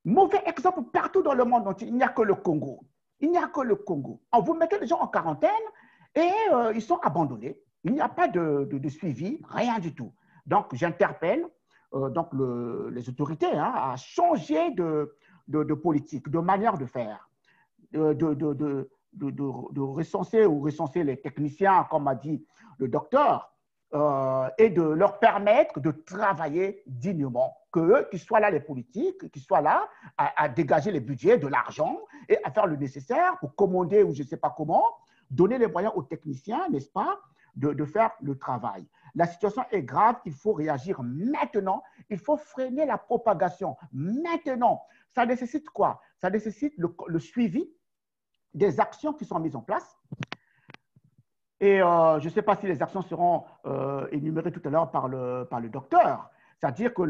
Mauvais exemple partout dans le monde entier. Il n'y a que le Congo. Il n'y a que le Congo. Vous mettez les gens en quarantaine et ils sont abandonnés. Il n'y a pas de suivi, rien du tout. Donc, j'interpelle les autorités à changer de politique, de manière de faire, de recenser les techniciens, comme a dit le docteur, et de leur permettre de travailler dignement. Qu'eux, qu'ils soient là, les politiques, qu'ils soient là à dégager les budgets, de l'argent et à faire le nécessaire pour commander ou je ne sais pas comment, donner les moyens aux techniciens, n'est-ce pas, de faire le travail. La situation est grave, il faut réagir maintenant, il faut freiner la propagation maintenant. Ça nécessite quoi? Ça nécessite le suivi des actions qui sont mises en place. Et je ne sais pas si les actions seront énumérées tout à l'heure par le docteur, c'est-à-dire que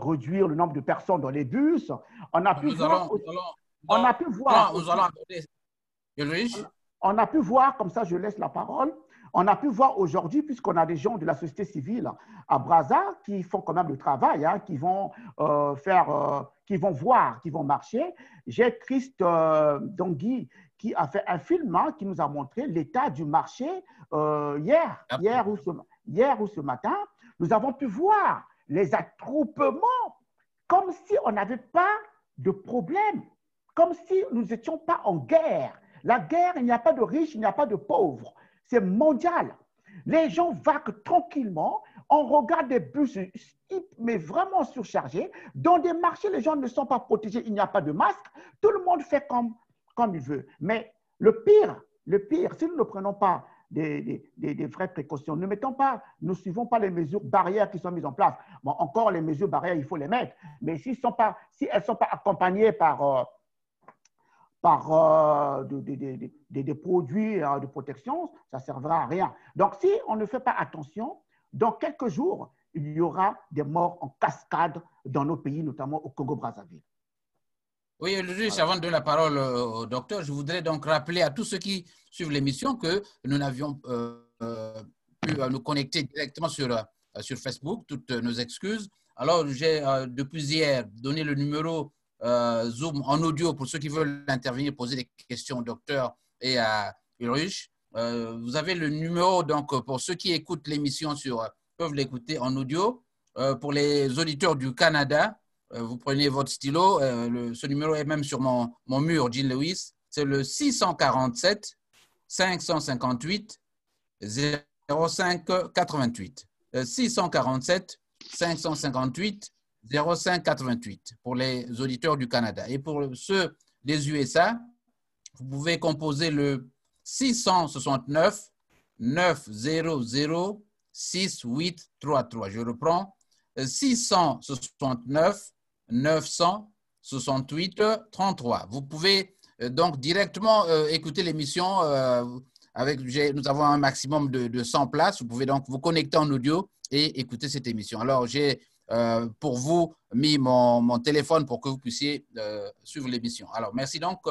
réduire le nombre de personnes dans les bus, on a pu voir, comme ça je laisse la parole, on a pu voir aujourd'hui, puisqu'on a des gens de la société civile à Brazza qui font quand même le travail, hein, qui vont qui vont voir, qui vont marcher. J'ai Christ Dongui qui a fait un film qui nous a montré l'état du marché hier ou ce matin. Nous avons pu voir les attroupements comme si on n'avait pas de problème, comme si nous n'étions pas en guerre. La guerre, il n'y a pas de riches, il n'y a pas de pauvres. C'est mondial. Les gens vaquent tranquillement. On regarde des bus, mais vraiment surchargés. Dans des marchés, les gens ne sont pas protégés. Il n'y a pas de masque. Tout le monde fait comme il veut. Mais le pire, si nous ne prenons pas des vraies précautions, ne suivons pas les mesures barrières qui sont mises en place. Bon, encore les mesures barrières, il faut les mettre. Mais si elles ne sont pas accompagnées par des produits de protection, ça ne servira à rien. Donc, si on ne fait pas attention, dans quelques jours, il y aura des morts en cascade dans nos pays, notamment au Congo-Brazzaville. Oui, juste avant de donner la parole au docteur, je voudrais donc rappeler à tous ceux qui suivent l'émission que nous n'avions pu nous connecter directement sur Facebook, toutes nos excuses. Alors, j'ai depuis hier donné le numéro Zoom en audio pour ceux qui veulent intervenir, poser des questions au docteur et à Ulrich. Vous avez le numéro, donc, pour ceux qui écoutent l'émission peuvent l'écouter en audio. Pour les auditeurs du Canada, vous prenez votre stylo. Ce numéro est même sur mon mur, Jean Lewis. C'est le 647 558 05 88. 647 558 05 88 pour les auditeurs du Canada. Et pour ceux des USA, vous pouvez composer le 669 900 6833. Je reprends, 669 968 33. Vous pouvez donc directement écouter l'émission. Nous avons un maximum de 100 places. Vous pouvez donc vous connecter en audio et écouter cette émission. Alors, j'ai pour vous mis mon téléphone pour que vous puissiez suivre l'émission. Alors, merci donc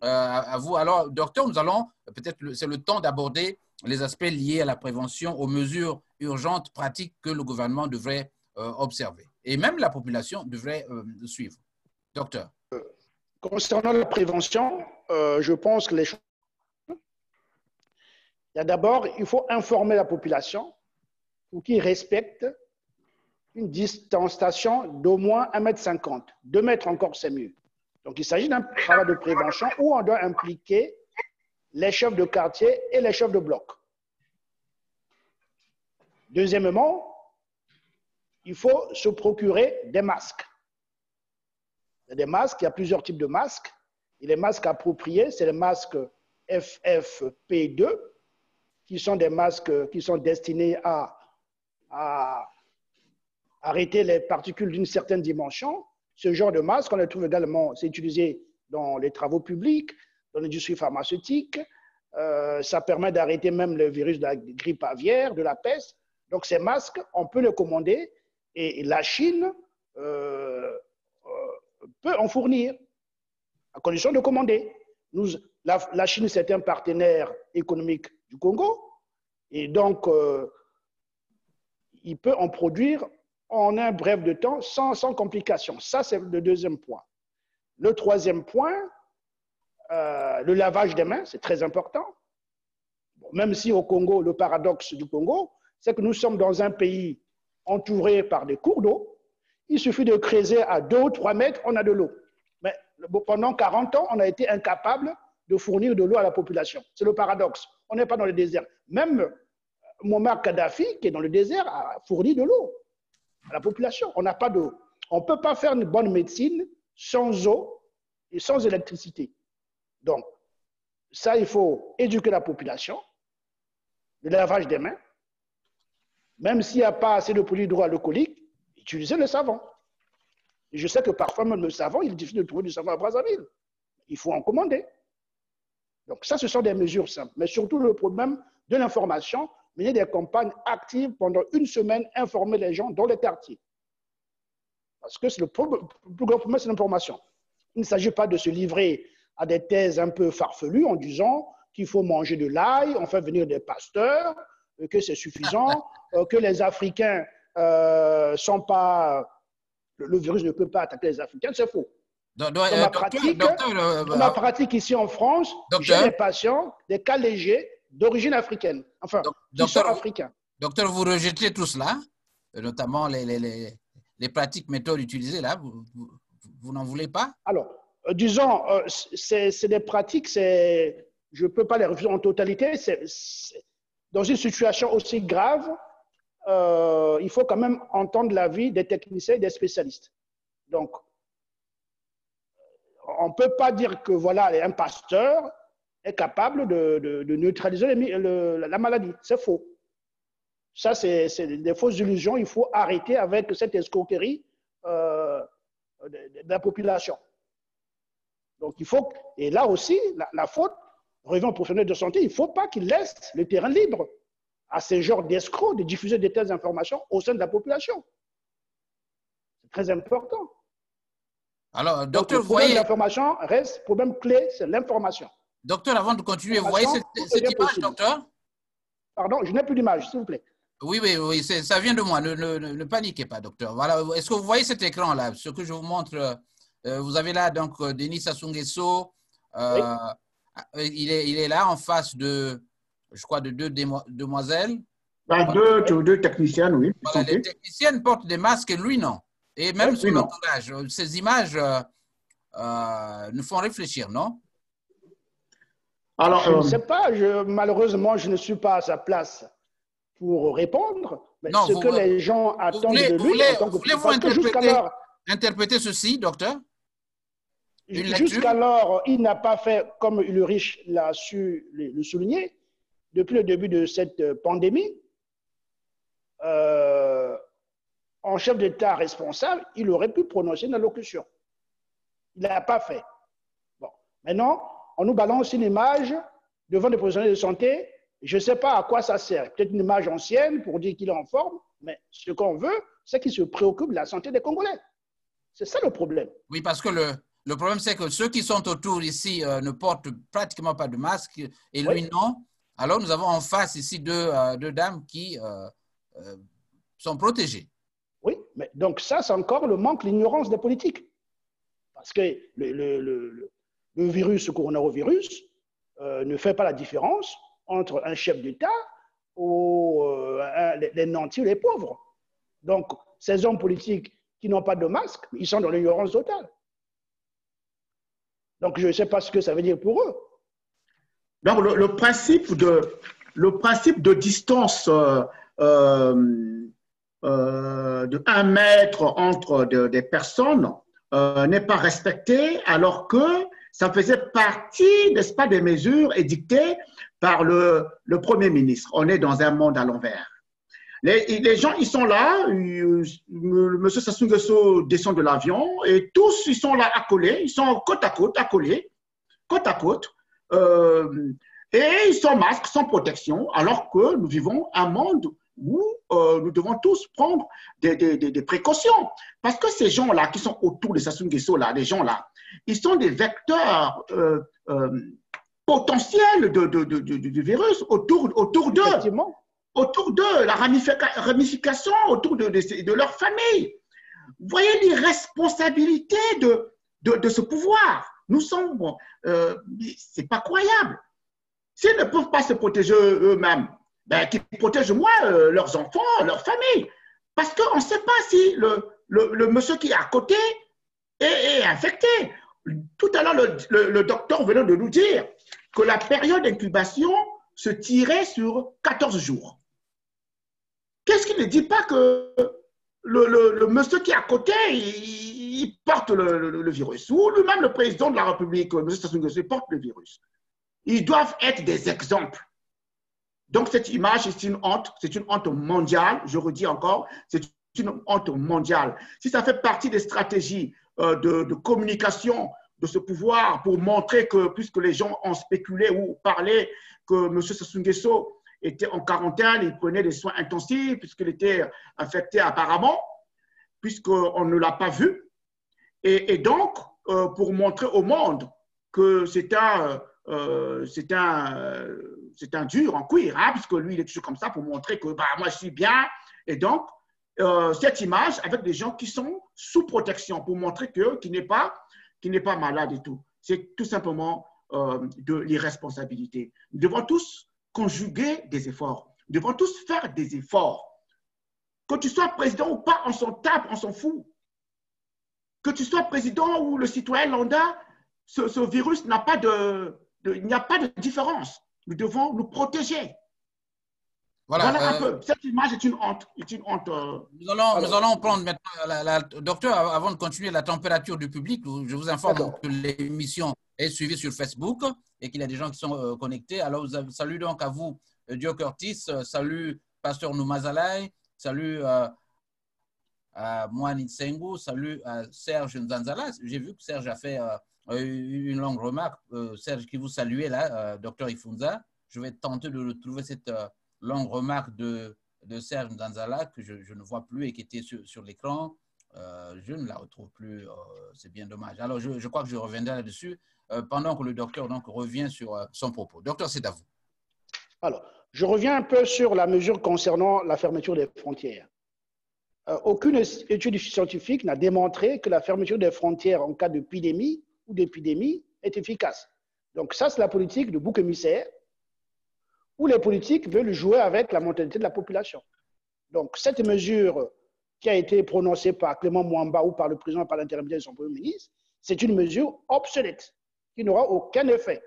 à vous. Alors, docteur, nous allons, peut-être, c'est le temps d'aborder les aspects liés à la prévention, aux mesures urgentes, pratiques que le gouvernement devrait observer. Et même la population devrait suivre. Docteur. Concernant la prévention, je pense que d'abord, il faut informer la population pour qu'ils respectent une distanciation d'au moins 1,50 m. 2 mètres encore, c'est mieux. Donc, il s'agit d'un travail de prévention où on doit impliquer les chefs de quartier et les chefs de bloc. Deuxièmement, il faut se procurer des masques. Il y a des masques, il y a plusieurs types de masques. Et les masques appropriés, c'est les masques FFP2, qui sont des masques qui sont destinés à arrêter les particules d'une certaine dimension. Ce genre de masque, on le trouve également, c'est utilisé dans les travaux publics, dans l'industrie pharmaceutique. Ça permet d'arrêter même le virus de la grippe aviaire, de la peste. Donc ces masques, on peut les commander et la Chine peut en fournir, à condition de commander. La Chine, c'est un partenaire économique du Congo et donc il peut en produire en un bref de temps sans complications. Ça, c'est le deuxième point. Le troisième point, le lavage des mains, c'est très important. Bon, même si au Congo, le paradoxe du Congo, c'est que nous sommes dans un pays entouré par des cours d'eau. Il suffit de creuser à 2 ou 3 mètres, on a de l'eau. Mais pendant 40 ans, on a été incapable de fournir de l'eau à la population. C'est le paradoxe. On n'est pas dans le désert. Même Muammar Kadhafi, qui est dans le désert, a fourni de l'eau à la population. On n'a pas d'eau. On ne peut pas faire une bonne médecine sans eau et sans électricité. Donc, ça, il faut éduquer la population, le lavage des mains. Même s'il n'y a pas assez de produits hydroalcooliques, utiliser le savon. Et je sais que parfois, même le savon, il est difficile de trouver du savon à Brazzaville. Il faut en commander. Donc, ça, ce sont des mesures simples. Mais surtout, le problème de l'information, mener des campagnes actives pendant une semaine, informer les gens dans les quartiers. Parce que le plus grand problème, c'est l'information. Il ne s'agit pas de se livrer à des thèses un peu farfelues en disant qu'il faut manger de l'ail, on fait venir des pasteurs, que c'est suffisant, que les Africains sont pas... Le virus ne peut pas attaquer les Africains, c'est faux. Dans ma pratique ici en France, j'ai des patients, des cas légers d'origine africaine, enfin, qui sont africains. Docteur, vous rejetez tout cela, notamment les pratiques, méthodes utilisées là, vous n'en voulez pas? Alors, disons, c'est des pratiques, je ne peux pas les refuser en totalité. Dans une situation aussi grave, il faut quand même entendre l'avis des techniciens et des spécialistes. Donc, on ne peut pas dire que voilà, un pasteur est capable de neutraliser la maladie. C'est faux. Ça, c'est des fausses illusions. Il faut arrêter avec cette escroquerie de la population. Donc, il faut, et là aussi, la faute revient aux professionnels de santé. Il ne faut pas qu'ils laissent le terrain libre à ces genres d'escrocs de diffuser de telles informations au sein de la population. C'est très important. Alors, docteur, le problème de l'information reste, le problème clé, c'est l'information. Docteur, avant de continuer, vous voyez cette image, docteur? Pardon, je n'ai plus d'image, s'il vous plaît. Oui, ça vient de moi, ne paniquez pas, docteur. Voilà, est-ce que vous voyez cet écran-là? Ce que je vous montre, vous avez là, donc, Denis Sassou Nguesso, oui. Il est là en face de, je crois, de 2 demoiselles. Deux techniciennes, oui. Voilà, les techniciennes portent des masques et lui, non. Et même son entourage. Ces images nous font réfléchir, non? Alors, je ne sais pas. Malheureusement, je ne suis pas à sa place pour répondre. Mais non, ce que les gens attendent de lui... Voulez-vous interpréter ceci, docteur? Jusqu'alors, il n'a pas fait, comme Ulrich l'a su le souligner, depuis le début de cette pandémie, en chef d'État responsable, il aurait pu prononcer une allocution. Il ne l'a pas fait. Bon. Maintenant, on nous balance une image devant des professionnels de santé. Je ne sais pas à quoi ça sert. Peut-être une image ancienne pour dire qu'il est en forme, mais ce qu'on veut, c'est qu'il se préoccupe de la santé des Congolais. C'est ça le problème. Oui, parce que Le problème, c'est que ceux qui sont autour ici ne portent pratiquement pas de masque et lui, Oui. non. Alors, nous avons en face ici deux dames qui sont protégées. Oui, mais donc ça, c'est encore le manque, l'ignorance des politiques. Parce que le virus, le coronavirus, ne fait pas la différence entre un chef d'État ou les nantis ou les pauvres. Donc, ces hommes politiques qui n'ont pas de masque, ils sont dans l'ignorance totale. Donc, je ne sais pas ce que ça veut dire pour eux. Donc, le principe de distance de 1 mètre entre des personnes n'est pas respecté, alors que ça faisait partie, n'est-ce pas, des mesures édictées par le Premier ministre. On est dans un monde à l'envers. Les gens, ils sont là, M. Sassou Nguesso descend de l'avion et tous, ils sont là accolés, ils sont côte à côte, accolés, côte à côte, et ils sont masques, sans protection, alors que nous vivons un monde où nous devons tous prendre des précautions. Parce que ces gens-là qui sont autour de Sassou Nguesso, là, les gens-là, ils sont des vecteurs potentiels du virus autour d'eux. Autour d'eux, la ramification autour de leur famille. Vous voyez l'irresponsabilité de ce pouvoir. Nous sommes, c'est pas croyable. S'ils ne peuvent pas se protéger eux-mêmes, ben, qu'ils protègent moins leurs enfants, leur famille. Parce qu'on ne sait pas si le monsieur qui est à côté est infecté. Tout à l'heure, le docteur venait de nous dire que la période d'incubation se tirait sur 14 jours. Qu'est-ce qu'il ne dit pas que le monsieur qui est à côté, il porte le virus? Ou lui-même, le président de la République, M. Sassou Nguesso, porte le virus. Ils doivent être des exemples. Donc, cette image, c'est une honte mondiale. Je redis encore, c'est une honte mondiale. Si ça fait partie des stratégies de communication de ce pouvoir pour montrer que, puisque les gens ont spéculé ou parlé que M. Sassou Nguesso était en quarantaine, il prenait des soins intensifs, puisqu'il était infecté apparemment, puisqu'on ne l'a pas vu. Et donc, pour montrer au monde que c'est un dur en cuir, hein, puisque lui, il est toujours comme ça pour montrer que bah, moi, je suis bien. Et donc, cette image avec des gens qui sont sous protection pour montrer qu'il n'est pas malade et tout. C'est tout simplement de l'irresponsabilité. Nous devons tous conjuguer des efforts. Nous devons tous faire des efforts. Que tu sois président ou pas, on s'en tape, on s'en fout. Que tu sois président ou le citoyen lambda, ce virus n'a pas il n'y a pas de différence. Nous devons nous protéger. Voilà un peu. Cette image est une honte. Nous allons prendre maintenant, docteur, avant de continuer, la température du public. Je vous informe que l'émission est suivie sur Facebook et qu'il y a des gens qui sont connectés. Alors, salut donc à vous, Dio Curtis, salut Pasteur Noumazalai, salut à Moani Tsengu, salut à Serge Nzanzala. J'ai vu que Serge a fait une longue remarque. Serge qui vous saluait là, docteur Ifunza. Je vais tenter de retrouver cette longue remarque de Serge Nzanzala que je ne vois plus et qui était sur l'écran. Je ne la retrouve plus. C'est bien dommage. Alors, je crois que je reviendrai là-dessus pendant que le docteur donc, revient sur son propos. Docteur, c'est à vous. Alors, je reviens un peu sur la mesure concernant la fermeture des frontières. Aucune étude scientifique n'a démontré que la fermeture des frontières en cas d'épidémie ou d'épidémie est efficace. Donc ça, c'est la politique de bouc émissaire où les politiques veulent jouer avec la mentalité de la population. Donc cette mesure qui a été prononcée par Clément Mwamba ou par le président par l'intermédiaire de son premier ministre, c'est une mesure obsolète qui n'aura aucun effet.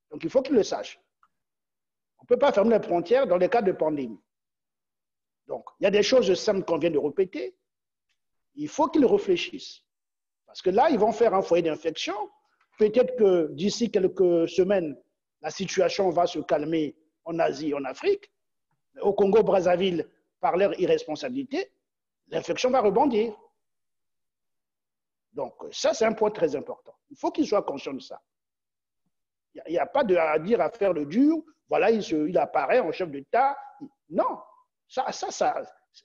Donc il faut qu'il le sache. On ne peut pas fermer les frontières dans les cas de pandémie. Donc, il y a des choses simples qu'on vient de répéter. Il faut qu'ils réfléchissent. Parce que là, ils vont faire un foyer d'infection. Peut-être que d'ici quelques semaines, la situation va se calmer en Asie et en Afrique. Mais au Congo-Brazzaville, par leur irresponsabilité, l'infection va rebondir. Donc, ça, c'est un point très important. Il faut qu'ils soient conscients de ça. Il n'y a pas à dire à faire le dur. Voilà, il apparaît en chef d'État. Non. Ça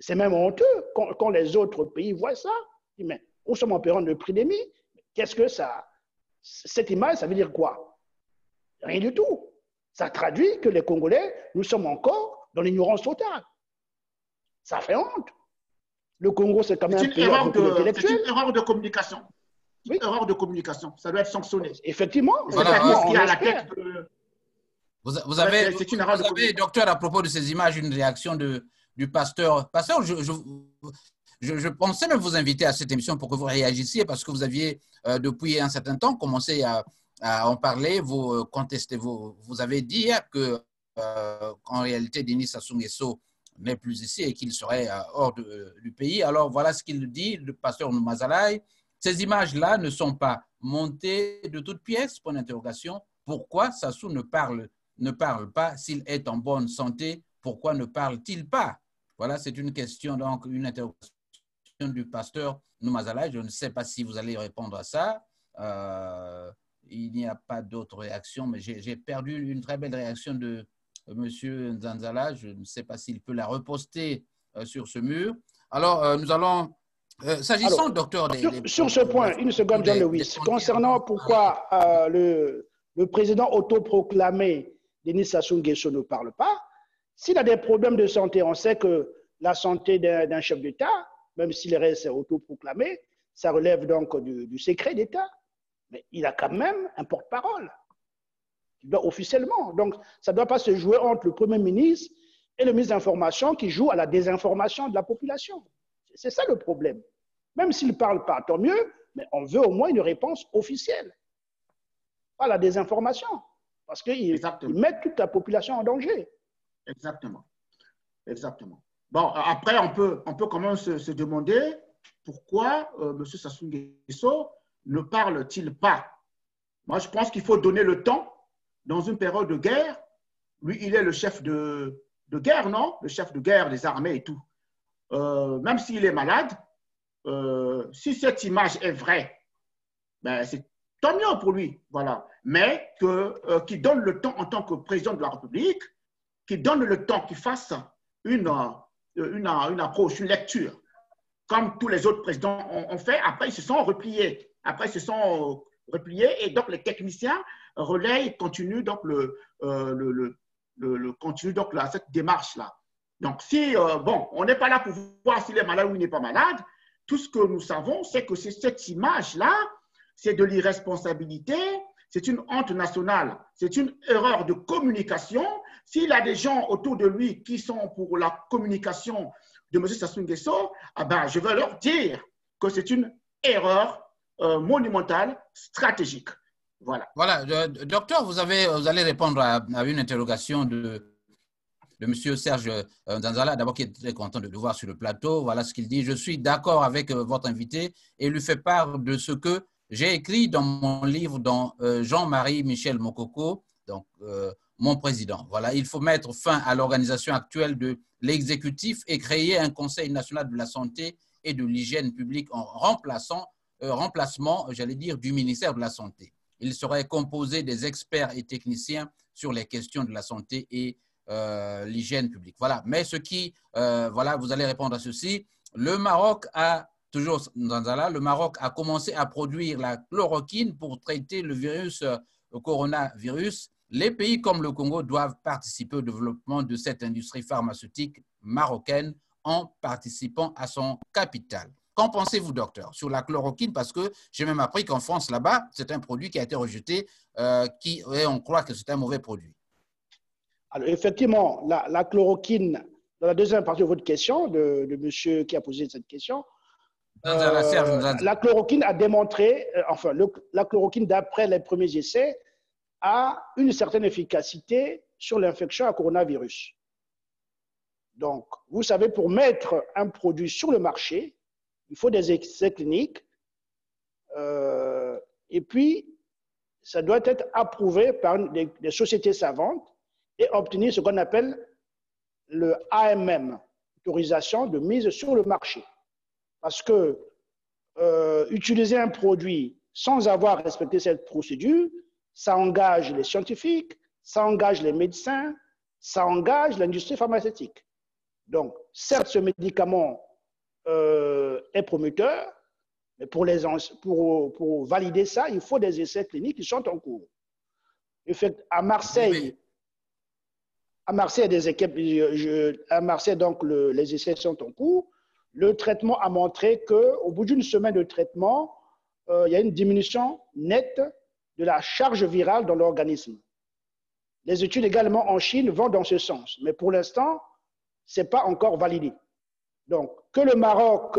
c'est même honteux quand les autres pays voient ça. Mais nous sommes en période d'épidémie. Qu'est-ce que ça... Cette image, ça veut dire quoi? Rien du tout. Ça traduit que les Congolais, nous sommes encore dans l'ignorance totale. Ça fait honte. Le Congo, c'est quand même un pays intellectuel. C'est une erreur de communication. Une erreur de communication. Ça doit être sanctionné. Effectivement. Voilà, qui est à la tête de... Vous avez, docteur, à propos de ces images, une réaction du pasteur. Pasteur, je pensais même vous inviter à cette émission pour que vous réagissiez parce que vous aviez, depuis un certain temps, commencé à en parler. Vous contestez, vous avez dit que, en réalité, Denis Sassou Nguesso n'est plus ici et qu'il serait hors du pays. Alors, voilà ce qu'il dit, le pasteur Noumazalaï. Ces images-là ne sont pas montées de toutes pièces, point d'interrogation. Pourquoi Sassou ne parle pas? S'il est en bonne santé, pourquoi ne parle-t-il pas? Voilà, c'est une question, donc, une interrogation du pasteur Noumazalaï. Je ne sais pas si vous allez répondre à ça. Il n'y a pas d'autres réactions, mais j'ai perdu une très belle réaction de M. Nzanzala. Je ne sais pas s'il peut la reposter sur ce mur. Alors, nous allons... S'agissant, docteur... Sur ce point, une seconde, John Lewis. Concernant pourquoi le président autoproclamé Denis Sassou Nguesso ne parle pas, s'il a des problèmes de santé, on sait que la santé d'un chef d'État, même s'il reste autoproclamé, ça relève donc du secret d'État. Mais il a quand même un porte-parole. Il doit officiellement. Donc, ça ne doit pas se jouer entre le Premier ministre et le ministre de l'Information qui joue à la désinformation de la population. C'est ça le problème. Même s'il ne parle pas, tant mieux, mais on veut au moins une réponse officielle. Pas la désinformation. Parce qu'il met toute la population en danger. Exactement. Exactement. Bon, après, on peut quand même se demander pourquoi M. Sassou Nguesso ne parle-t-il pas? Moi, je pense qu'il faut donner le temps dans une période de guerre. Lui, il est le chef de guerre, non? Le chef de guerre des armées et tout. Même s'il est malade, si cette image est vraie, ben c'est tant mieux pour lui, voilà. Mais qu'il donne le temps en tant que président de la République, qu'il donne le temps qu'il fasse une approche, une lecture, comme tous les autres présidents ont fait. Après, ils se sont repliés. Et donc les techniciens relayent, continuent donc cette démarche-là. Donc, si, on n'est pas là pour voir s'il est malade ou il n'est pas malade, tout ce que nous savons, c'est que cette image-là, c'est de l'irresponsabilité, c'est une honte nationale, c'est une erreur de communication. S'il a des gens autour de lui qui sont pour la communication de M. Sassou Nguesso, je vais leur dire que c'est une erreur monumentale, stratégique. Voilà. Voilà, docteur, vous allez répondre à une interrogation de M. Serge Nzanzala, d'abord qui est très content de le voir sur le plateau. Voilà ce qu'il dit. Je suis d'accord avec votre invité et lui fait part de ce que j'ai écrit dans mon livre, dans Jean-Marie Michel Mokoko, donc mon président. Voilà, il faut mettre fin à l'organisation actuelle de l'exécutif et créer un Conseil national de la santé et de l'hygiène publique en remplacement, j'allais dire, du ministère de la Santé. Il serait composé des experts et techniciens sur les questions de la santé et l'hygiène publique. Voilà. Mais voilà, vous allez répondre à ceci. Le Maroc le Maroc a commencé à produire la chloroquine pour traiter le coronavirus. Les pays comme le Congo doivent participer au développement de cette industrie pharmaceutique marocaine en participant à son capital. Qu'en pensez-vous, docteur, sur la chloroquine? Parce que j'ai même appris qu'en France, là-bas, c'est un produit qui a été rejeté et on croit que c'est un mauvais produit. Alors, effectivement, la chloroquine, dans la deuxième partie de votre question, de monsieur qui a posé cette question, la chloroquine a démontré, la chloroquine, d'après les premiers essais, a une certaine efficacité sur l'infection à coronavirus. Donc, vous savez, pour mettre un produit sur le marché, il faut des essais cliniques et puis ça doit être approuvé par des sociétés savantes et obtenir ce qu'on appelle le AMM, autorisation de mise sur le marché. Parce que utiliser un produit sans avoir respecté cette procédure, ça engage les scientifiques, ça engage les médecins, ça engage l'industrie pharmaceutique. Donc, certes, ce médicament est prometteur, Mais pour valider ça, il faut des essais cliniques qui sont en cours. À Marseille, des équipes, à Marseille, donc, les essais sont en cours. Le traitement a montré qu'au bout d'une semaine de traitement, il y a une diminution nette de la charge virale dans l'organisme. Les études également en Chine vont dans ce sens, mais pour l'instant, ce n'est pas encore validé. Donc, que le Maroc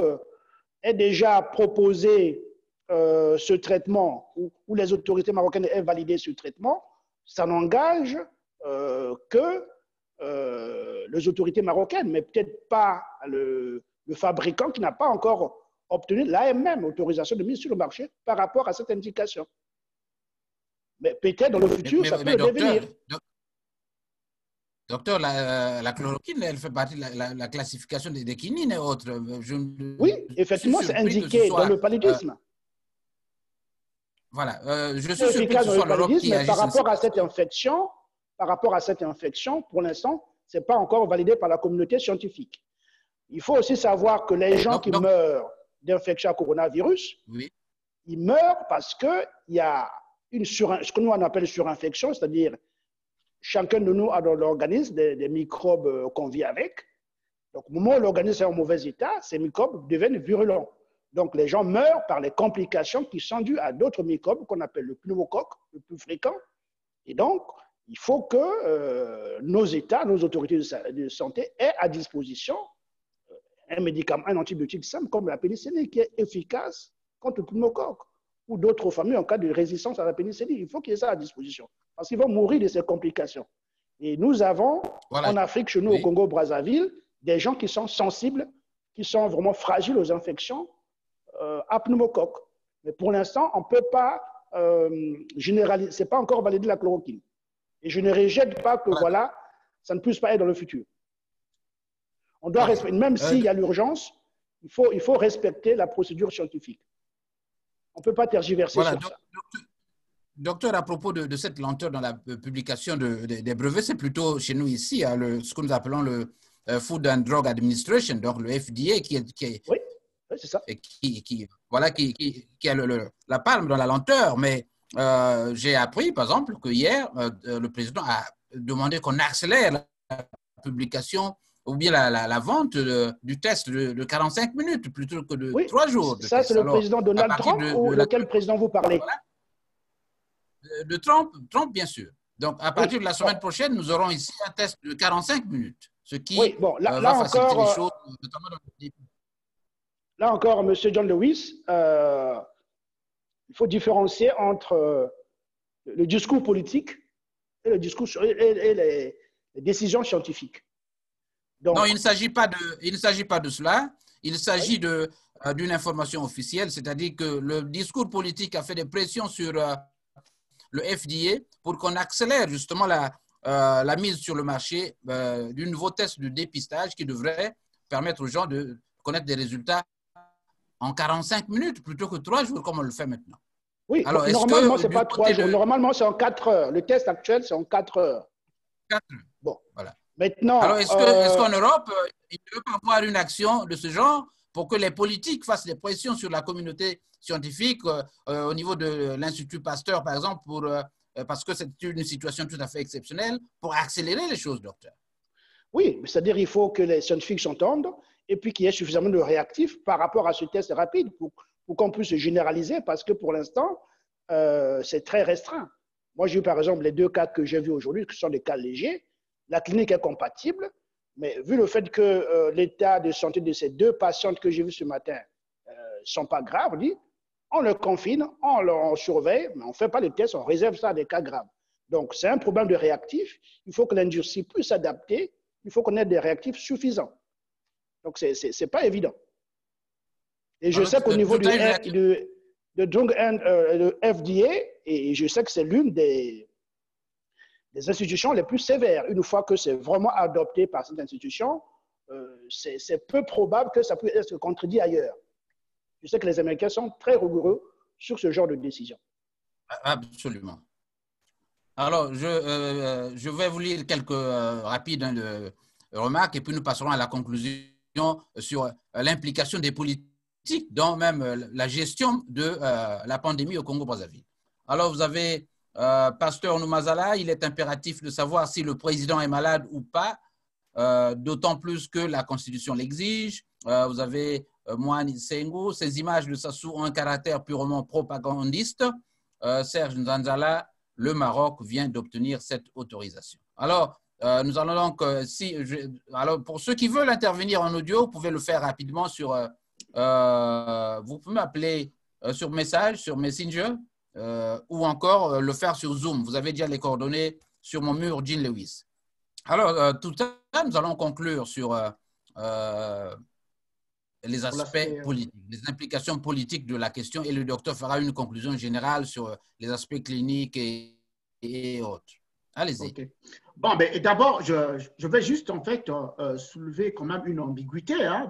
ait déjà proposé ce traitement, ou les autorités marocaines aient validé ce traitement, ça n'engage que les autorités marocaines, mais peut-être pas le fabricant qui n'a pas encore obtenu l'AMM, autorisation de mise sur le marché, par rapport à cette indication. Mais peut-être dans le futur, ça peut devenir. Docteur, la chloroquine, elle fait partie de la classification des quinines et autres. Oui, effectivement, c'est indiqué dans le paludisme. Voilà. Je suis surpris que ce soit l'Europe qui agisse. Par rapport à cette infection, pour l'instant, ce n'est pas encore validé par la communauté scientifique. Il faut aussi savoir que les gens qui meurent d'infection à coronavirus, oui, ils meurent parce qu'il y a ce que nous on appelle surinfection, c'est-à-dire chacun de nous a dans l'organisme des microbes qu'on vit avec. Donc, au moment où l'organisme est en mauvais état, ces microbes deviennent virulents. Donc, les gens meurent par les complications qui sont dues à d'autres microbes qu'on appelle le pneumocoque, le plus fréquent. Et donc, il faut que nos États, nos autorités de santé aient à disposition un médicament, un antibiotique simple comme la pénicilline qui est efficace contre le pneumocoque ou d'autres familles en cas de résistance à la pénicilline. Il faut qu'il y ait ça à disposition parce qu'ils vont mourir de ces complications. Et nous avons en Afrique, chez nous, au Congo-Brazzaville, des gens qui sont sensibles, qui sont vraiment fragiles aux infections à pneumocoque. Mais pour l'instant, on ne peut pas généraliser, ce n'est pas encore validé la chloroquine. Et je ne rejette pas que voilà, ça ne puisse pas être dans le futur. On doit respecter, même s'il y a l'urgence, il faut respecter la procédure scientifique. On ne peut pas tergiverser sur ça. Docteur, à propos de cette lenteur dans la publication des brevets, c'est plutôt chez nous ici, ce que nous appelons le Food and Drug Administration, donc le FDA, qui est oui, c'est ça. Qui a la palme dans la lenteur. Mais j'ai appris, par exemple, que hier, le président a demandé qu'on accélère la publication ou bien la vente du test de 45 minutes plutôt que de 3 jours. Ça, c'est le président Donald Trump ou lequel président vous parlez? Voilà, de Trump, bien sûr. Donc, à partir de la semaine prochaine, nous aurons ici un test de 45 minutes, ce qui va faciliter les choses, notamment dans le... Là encore, M. John Lewis, il faut différencier entre le discours politique et le discours et les décisions scientifiques. Donc, non, il ne s'agit pas de cela. Il s'agit d'une information officielle, c'est-à-dire que le discours politique a fait des pressions sur le FDA pour qu'on accélère justement la mise sur le marché du nouveau test de dépistage qui devrait permettre aux gens de connaître des résultats en 45 minutes plutôt que 3 jours comme on le fait maintenant. Oui, alors, normalement, ce n'est pas 3 jours. Normalement, c'est en 4 heures. Le test actuel, c'est en 4 heures. 4 heures. Bon, voilà. Maintenant, alors, est-ce qu'en Europe, il ne peut pas avoir une action de ce genre pour que les politiques fassent des pressions sur la communauté scientifique au niveau de l'Institut Pasteur, par exemple, parce que c'est une situation tout à fait exceptionnelle, pour accélérer les choses, docteur? Oui, c'est-à-dire qu'il faut que les scientifiques s'entendent et puis qu'il y ait suffisamment de réactifs par rapport à ce test rapide pour qu'on puisse se généraliser, parce que pour l'instant, c'est très restreint. Moi, j'ai eu par exemple les 2 cas que j'ai vus aujourd'hui, qui sont des cas légers. La clinique est compatible, mais vu le fait que l'état de santé de ces 2 patientes que j'ai vues ce matin ne sont pas graves, on le confine, on le surveille, mais on ne fait pas les tests, on réserve ça à des cas graves. Donc, c'est un problème de réactifs. Il faut que l'industrie puisse s'adapter. Il faut qu'on ait des réactifs suffisants. Donc, ce n'est pas évident. Et je sais qu'au niveau de FDA, et je sais que c'est l'une des institutions les plus sévères. Une fois que c'est vraiment adopté par cette institution, c'est peu probable que ça puisse être contredit ailleurs. Je sais que les Américains sont très rigoureux sur ce genre de décision. Absolument. Alors, je vais vous lire quelques rapides remarques et puis nous passerons à la conclusion sur l'implication des politiques dans même la gestion de la pandémie au Congo-Brazzaville. Alors, vous avez Pasteur Noumazala, il est impératif de savoir si le président est malade ou pas, d'autant plus que la Constitution l'exige. Vous avez Mohamed Senghou, ces images de Sassou ont un caractère purement propagandiste. Serge Nzanzala, le Maroc vient d'obtenir cette autorisation. Alors, nous allons donc, alors pour ceux qui veulent intervenir en audio, vous pouvez le faire rapidement sur, vous pouvez m'appeler sur message, sur Messenger, ou encore le faire sur Zoom. Vous avez déjà les coordonnées sur mon mur, Jean Lewis. Alors, tout ça, nous allons conclure sur les aspects politiques, les implications politiques de la question, et le docteur fera une conclusion générale sur les aspects cliniques et autres. Allez-y. Okay. Bon, mais d'abord, je vais juste en fait soulever quand même une ambiguïté hein,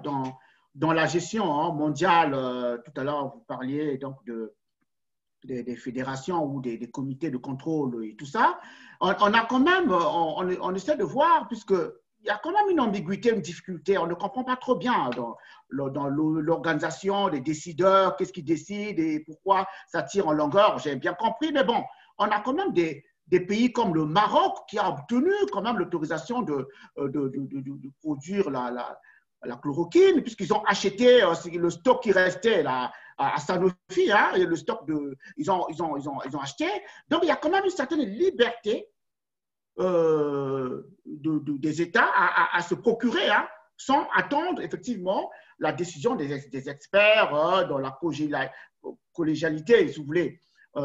dans la gestion mondiale. Tout à l'heure, vous parliez donc des fédérations ou des comités de contrôle et tout ça. On a quand même, on essaie de voir, puisqu'il y a quand même une ambiguïté, une difficulté. On ne comprend pas trop bien dans l'organisation des décideurs, qu'est-ce qu'ils décident et pourquoi ça tire en longueur. J'ai bien compris, mais bon, on a quand même des pays comme le Maroc qui a obtenu quand même l'autorisation de produire la chloroquine, puisqu'ils ont acheté le stock qui restait là, à Sanofi, hein, et le stock ils ont acheté. Donc, il y a quand même une certaine liberté des États à se procurer, hein, sans attendre effectivement la décision des experts dans la collégialité, si vous voulez.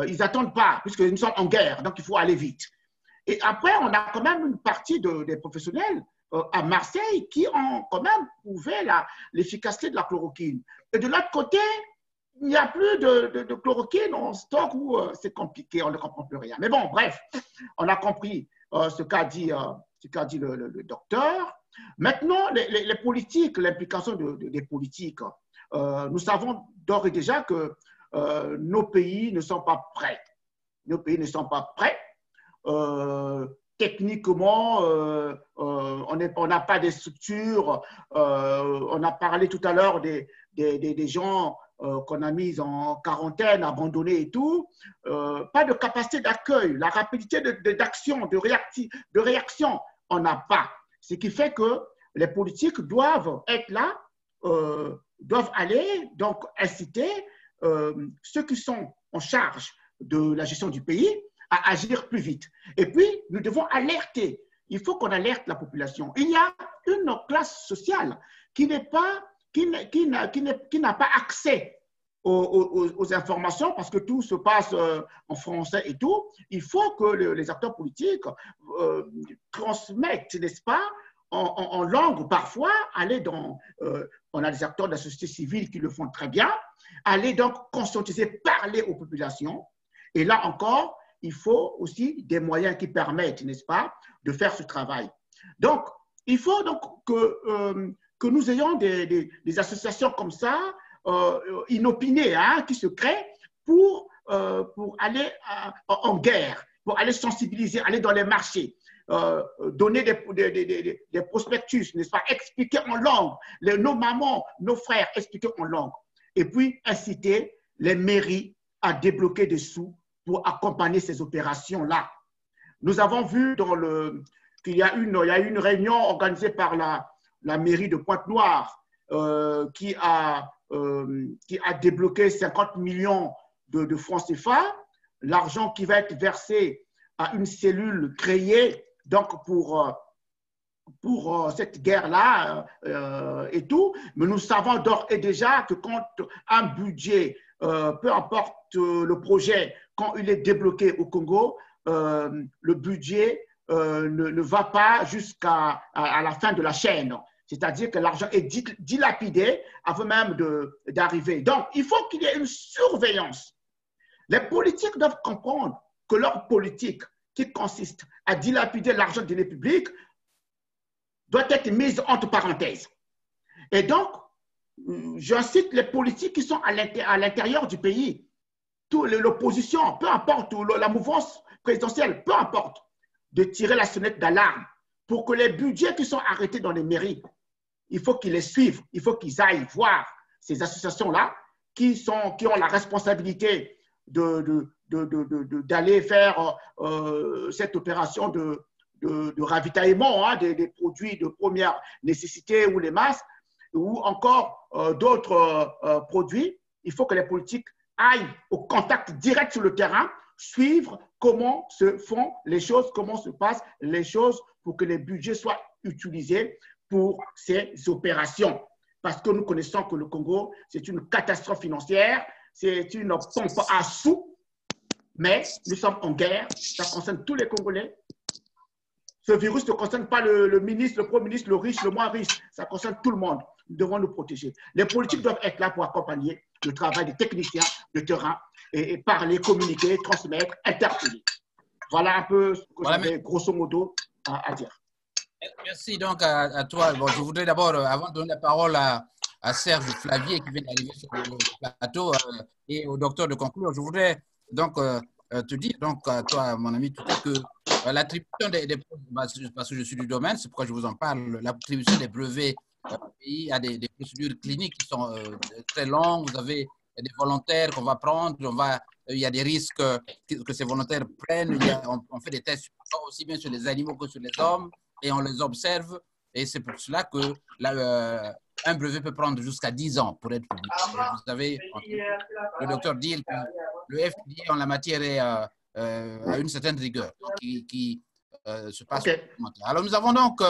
Ils n'attendent pas, puisqu'ils sont en guerre, donc il faut aller vite. Et après, on a quand même une partie des professionnels à Marseille qui ont quand même prouvé l'efficacité de la chloroquine. Et de l'autre côté, il n'y a plus de chloroquine en stock où c'est compliqué, on ne comprend plus rien. Mais bon, bref, on a compris ce qu'a dit le docteur. Maintenant, les politiques, l'implication des politiques, nous savons d'ores et déjà que nos pays ne sont pas prêts. Nos pays ne sont pas prêts. Techniquement, on n'a pas des structures. On a parlé tout à l'heure des gens qu'on a mis en quarantaine, abandonnés et tout. Pas de capacité d'accueil, la rapidité d'action, de réaction, on n'a pas. Ce qui fait que les politiques doivent être là, doivent aller, donc inciter ceux qui sont en charge de la gestion du pays à agir plus vite. Et puis, nous devons alerter. Il faut qu'on alerte la population. Il y a une classe sociale qui n'a pas accès aux informations parce que tout se passe en français et tout. Il faut que les acteurs politiques transmettent, n'est-ce pas, en langue parfois, aller on a des acteurs de la société civile qui le font très bien, aller donc conscientiser, parler aux populations. Et là encore, il faut aussi des moyens qui permettent, n'est-ce pas, de faire ce travail. Donc, il faut donc que nous ayons des associations comme ça, inopinées, hein, qui se créent pour aller en guerre, pour aller sensibiliser, aller dans les marchés, donner des prospectus, n'est-ce pas, expliquer en langue, nos mamans, nos frères, expliquer en langue. Et puis, inciter les mairies à débloquer des sous pour accompagner ces opérations-là. Nous avons vu qu'il y a eu une réunion organisée par la mairie de Pointe-Noire qui a débloqué 50 millions de francs CFA, l'argent qui va être versé à une cellule créée donc pour cette guerre-là et tout. Mais nous savons d'ores et déjà que quand un budget, peu importe le projet, quand il est débloqué au Congo, le budget ne va pas jusqu'à la fin de la chaîne. C'est-à-dire que l'argent est dilapidé avant même d'arriver. Donc, il faut qu'il y ait une surveillance. Les politiques doivent comprendre que leur politique, qui consiste à dilapider l'argent de deniers publics, doit être mise entre parenthèses. Et donc, j'incite les politiques qui sont à l'intérieur du pays, l'opposition, peu importe, la mouvance présidentielle, peu importe, de tirer la sonnette d'alarme pour que les budgets qui sont arrêtés dans les mairies, il faut qu'ils les suivent, il faut qu'ils aillent voir ces associations-là qui ont la responsabilité d'aller faire cette opération de ravitaillement des produits de première nécessité ou les masques, ou encore d'autres produits. Il faut que les politiques aillent au contact direct sur le terrain, suivre comment se font les choses, comment se passent les choses pour que les budgets soient utilisés pour ces opérations. Parce que nous connaissons que le Congo, c'est une catastrophe financière, c'est une pompe à sous, mais nous sommes en guerre, ça concerne tous les Congolais. Ce virus ne concerne pas le ministre, le premier ministre, le riche, le moins riche, ça concerne tout le monde. Nous devons nous protéger. Les politiques doivent être là pour accompagner le travail des techniciens de terrain et parler, communiquer, transmettre, interpeller. Voilà un peu ce que j'avais grosso modo à dire. Merci donc à toi. Bon, je voudrais d'abord, avant de donner la parole à Serge Flavier qui vient d'arriver sur le plateau et au docteur de conclure, je voudrais donc te dire, donc à toi, mon ami, que l'attribution des parce que je suis du domaine, c'est pourquoi je vous en parle, l'attribution des brevets pays a des procédures cliniques qui sont très longues. Vous avez des volontaires qu'on va prendre, il y a des risques que ces volontaires prennent. On fait des tests aussi bien sur les animaux que sur les hommes et on les observe. Et c'est pour cela que un brevet peut prendre jusqu'à 10 ans pour être publié. Vous savez, le docteur dit que le FDA en la matière a une certaine rigueur qui se passe. Okay. Alors nous avons donc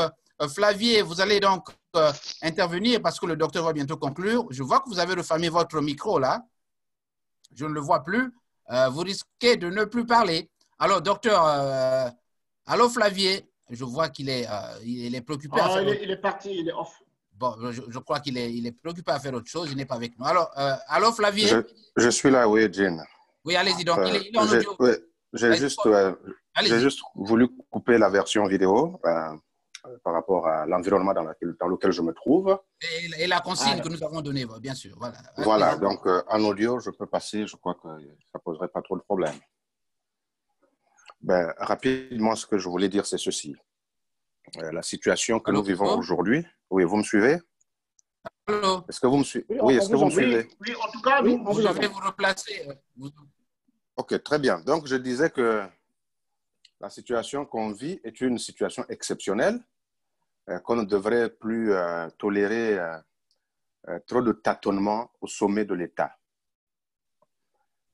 Flavier, vous allez donc intervenir parce que le docteur va bientôt conclure. Je vois que vous avez refermé votre micro là. Je ne le vois plus. Vous risquez de ne plus parler. Alors, docteur, allô Flavier, je vois qu'il est, il est préoccupé. Il est parti, il est off. Bon, je crois qu'il est préoccupé à faire autre chose. Il n'est pas avec nous. Alors, allô Flavier. Je suis là, oui, Jean. Oui, allez-y. Donc, il est en audio. Oui, j'ai juste voulu couper la version vidéo. Par rapport à l'environnement dans lequel je me trouve. Et la consigne que nous avons donnée, bien sûr. Voilà, donc en audio, je peux passer, je crois que ça ne poserait pas trop de problème. Rapidement, ce que je voulais dire, c'est ceci. La situation que nous vivons aujourd'hui. Oui, vous me suivez? Allô? Est-ce que vous me suivez? Oui, est-ce que vous me suivez? Oui, en tout cas, nous, vous devez vous replacer. OK, très bien. Donc, je disais que la situation qu'on vit est une situation exceptionnelle, qu'on ne devrait plus tolérer trop de tâtonnements au sommet de l'État.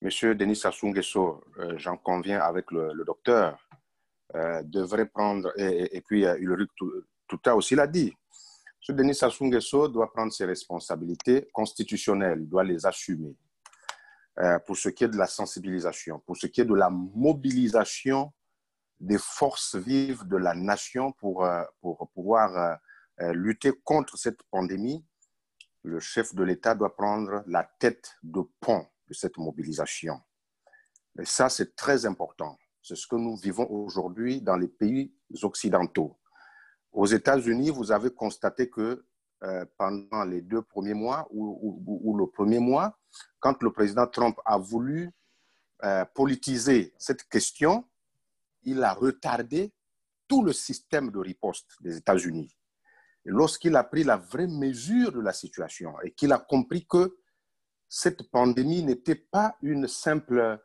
Monsieur Denis Sassou Nguesso, j'en conviens avec le docteur, devrait prendre, et puis Ulrich Tuta aussi l'a dit, Monsieur Denis Sassou Nguesso doit prendre ses responsabilités constitutionnelles, il doit les assumer. Pour ce qui est de la sensibilisation, pour ce qui est de la mobilisation des forces vives de la nation pour pouvoir lutter contre cette pandémie, le chef de l'État doit prendre la tête de pont de cette mobilisation. Et ça, c'est très important. C'est ce que nous vivons aujourd'hui dans les pays occidentaux. Aux États-Unis, vous avez constaté que pendant les 2 premiers mois ou le premier mois, quand le président Trump a voulu politiser cette question, il a retardé tout le système de riposte des États-Unis. Et lorsqu'il a pris la vraie mesure de la situation et qu'il a compris que cette pandémie n'était pas une simple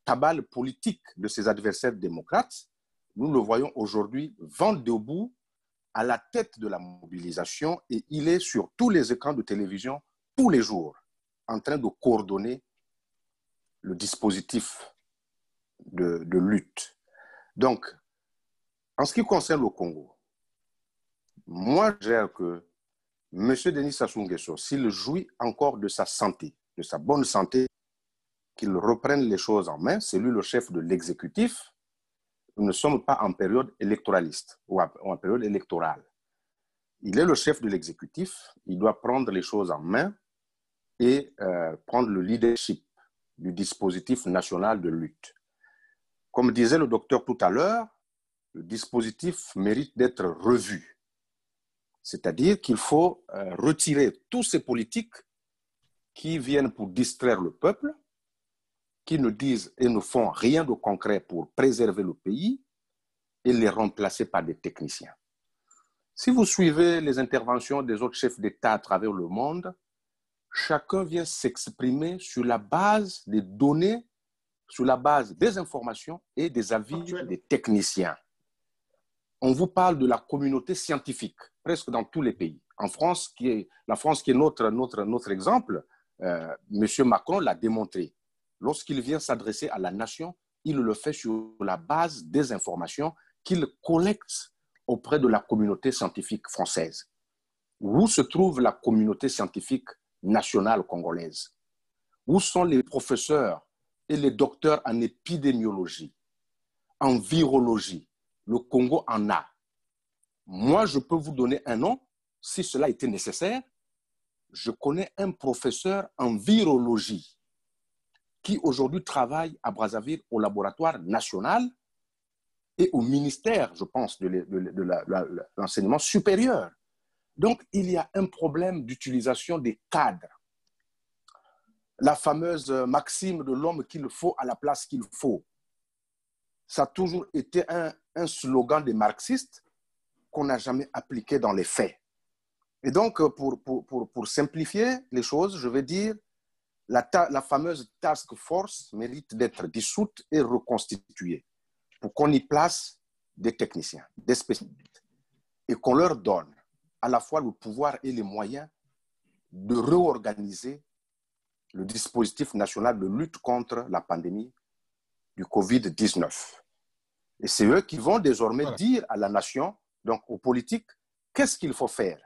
cabale politique de ses adversaires démocrates, nous le voyons aujourd'hui vent debout à la tête de la mobilisation et il est sur tous les écrans de télévision tous les jours en train de coordonner le dispositif de lutte. Donc, en ce qui concerne le Congo, moi, je dirais que M. Denis Sassou Nguesso, s'il jouit encore de sa santé, de sa bonne santé, qu'il reprenne les choses en main, c'est lui le chef de l'exécutif. Nous ne sommes pas en période électoraliste ou en période électorale. Il est le chef de l'exécutif, il doit prendre les choses en main et prendre le leadership du dispositif national de lutte. Comme disait le docteur tout à l'heure, le dispositif mérite d'être revu. C'est-à-dire qu'il faut retirer tous ces politiques qui viennent pour distraire le peuple, qui ne disent et ne font rien de concret pour préserver le pays et les remplacer par des techniciens. Si vous suivez les interventions des autres chefs d'État à travers le monde, chacun vient s'exprimer sur la base des données, sur la base des informations et des avis des techniciens. On vous parle de la communauté scientifique, presque dans tous les pays. En France, la France qui est notre exemple, M. Macron l'a démontré. Lorsqu'il vient s'adresser à la nation, il le fait sur la base des informations qu'il collecte auprès de la communauté scientifique française. Où se trouve la communauté scientifique nationale congolaise? Où sont les professeurs et les docteurs en épidémiologie, en virologie? Le Congo en a. Moi, je peux vous donner un nom, si cela était nécessaire. Je connais un professeur en virologie qui aujourd'hui travaille à Brazzaville au laboratoire national et au ministère, je pense, de l'enseignement supérieur. Donc, il y a un problème d'utilisation des cadres. La fameuse maxime de l'homme qu'il faut à la place qu'il faut. Ça a toujours été un slogan des marxistes qu'on n'a jamais appliqué dans les faits. Et donc, pour simplifier les choses, je vais dire la fameuse task force mérite d'être dissoute et reconstituée pour qu'on y place des techniciens, des spécialistes, et qu'on leur donne à la fois le pouvoir et les moyens de réorganiser le dispositif national de lutte contre la pandémie du Covid-19. Et c'est eux qui vont désormais dire à la nation, donc aux politiques, qu'est-ce qu'il faut faire,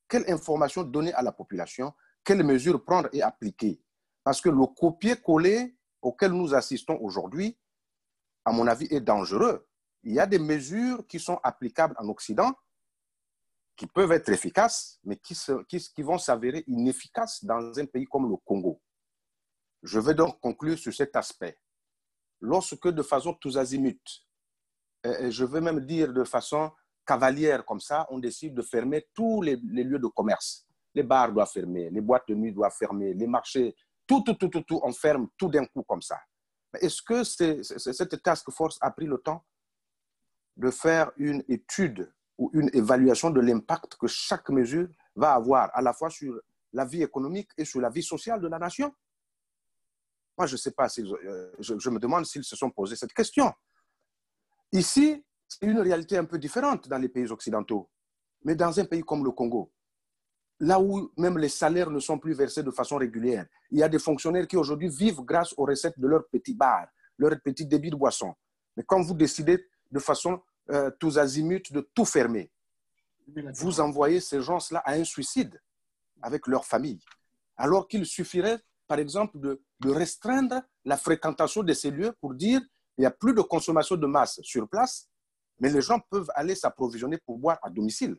quelle information donner à la population, quelles mesures prendre et appliquer. Parce que le copier-coller auquel nous assistons aujourd'hui, à mon avis, est dangereux. Il y a des mesures qui sont applicables en Occident, qui peuvent être efficaces, mais qui vont s'avérer inefficaces dans un pays comme le Congo. Je vais donc conclure sur cet aspect. Lorsque de façon tous azimuts, je vais même dire de façon cavalière comme ça, on décide de fermer tous les lieux de commerce. Les bars doivent fermer, les boîtes de nuit doivent fermer, les marchés, tout, on ferme tout d'un coup comme ça. Est-ce que cette task force a pris le temps de faire une étude ou une évaluation de l'impact que chaque mesure va avoir à la fois sur la vie économique et sur la vie sociale de la nation? Moi, je ne sais pas, je me demande s'ils se sont posé cette question. Ici, c'est une réalité un peu différente dans les pays occidentaux. Mais dans un pays comme le Congo, là où même les salaires ne sont plus versés de façon régulière, il y a des fonctionnaires qui aujourd'hui vivent grâce aux recettes de leurs petits bars, leurs petits débits de boissons. Mais quand vous décidez de façon tous azimuts de tout fermer, vous envoyez ces gens-là à un suicide avec leur famille. Alors qu'il suffirait, par exemple, de restreindre la fréquentation de ces lieux pour dire qu'il n'y a plus de consommation de masse sur place, mais les gens peuvent aller s'approvisionner pour boire à domicile.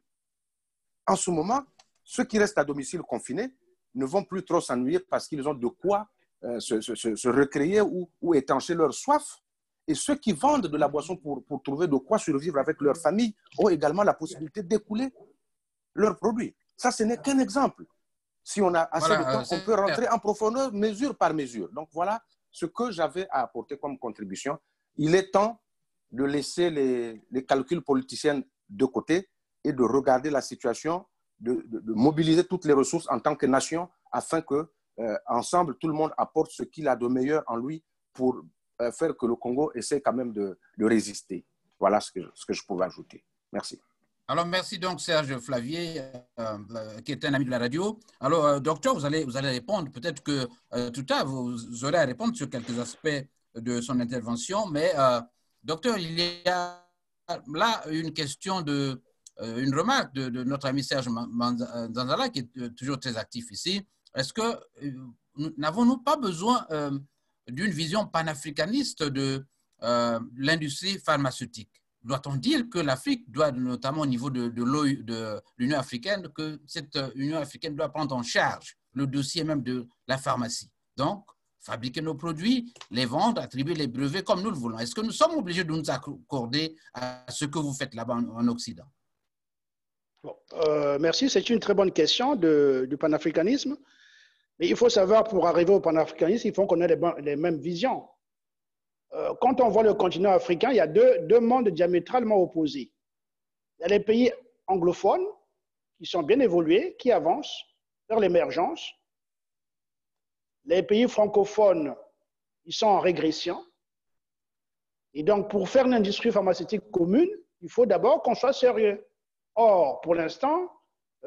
En ce moment, ceux qui restent à domicile confinés ne vont plus trop s'ennuyer parce qu'ils ont de quoi se recréer ou étancher leur soif. Et ceux qui vendent de la boisson pour trouver de quoi survivre avec leur famille ont également la possibilité d'écouler leurs produits. Ça, ce n'est qu'un exemple. Si on a assez de temps, on peut rentrer en profondeur mesure par mesure. Donc voilà ce que j'avais à apporter comme contribution. Il est temps de laisser les calculs politiciens de côté et de regarder la situation, de mobiliser toutes les ressources en tant que nation afin que, ensemble, tout le monde apporte ce qu'il a de meilleur en lui pour faire que le Congo essaie quand même de résister. Voilà ce que je pouvais ajouter. Merci. Alors, merci donc Serge Flavier, qui est un ami de la radio. Alors, docteur, vous allez répondre. Peut-être que tout à l'heure, vous aurez à répondre sur quelques aspects de son intervention. Mais, docteur, il y a là une question une remarque de notre ami Serge Manzanzala, qui est toujours très actif ici. Est-ce que n'avons-nous pas besoin d'une vision panafricaniste de l'industrie pharmaceutique? Doit-on dire que l'Afrique doit, notamment au niveau de l'Union africaine, que cette Union africaine doit prendre en charge le dossier même de la pharmacie? Donc, fabriquer nos produits, les vendre, attribuer les brevets comme nous le voulons. Est-ce que nous sommes obligés de nous accorder à ce que vous faites là-bas en Occident? Bon, merci, c'est une très bonne question du panafricanisme. Mais il faut savoir, pour arriver au panafricanisme, il faut qu'on ait les mêmes visions. Quand on voit le continent africain, il y a deux mondes diamétralement opposés. Il y a les pays anglophones qui sont bien évolués, qui avancent vers l'émergence, les pays francophones, ils sont en régression. Et donc, pour faire une industrie pharmaceutique commune, il faut d'abord qu'on soit sérieux. Or, pour l'instant,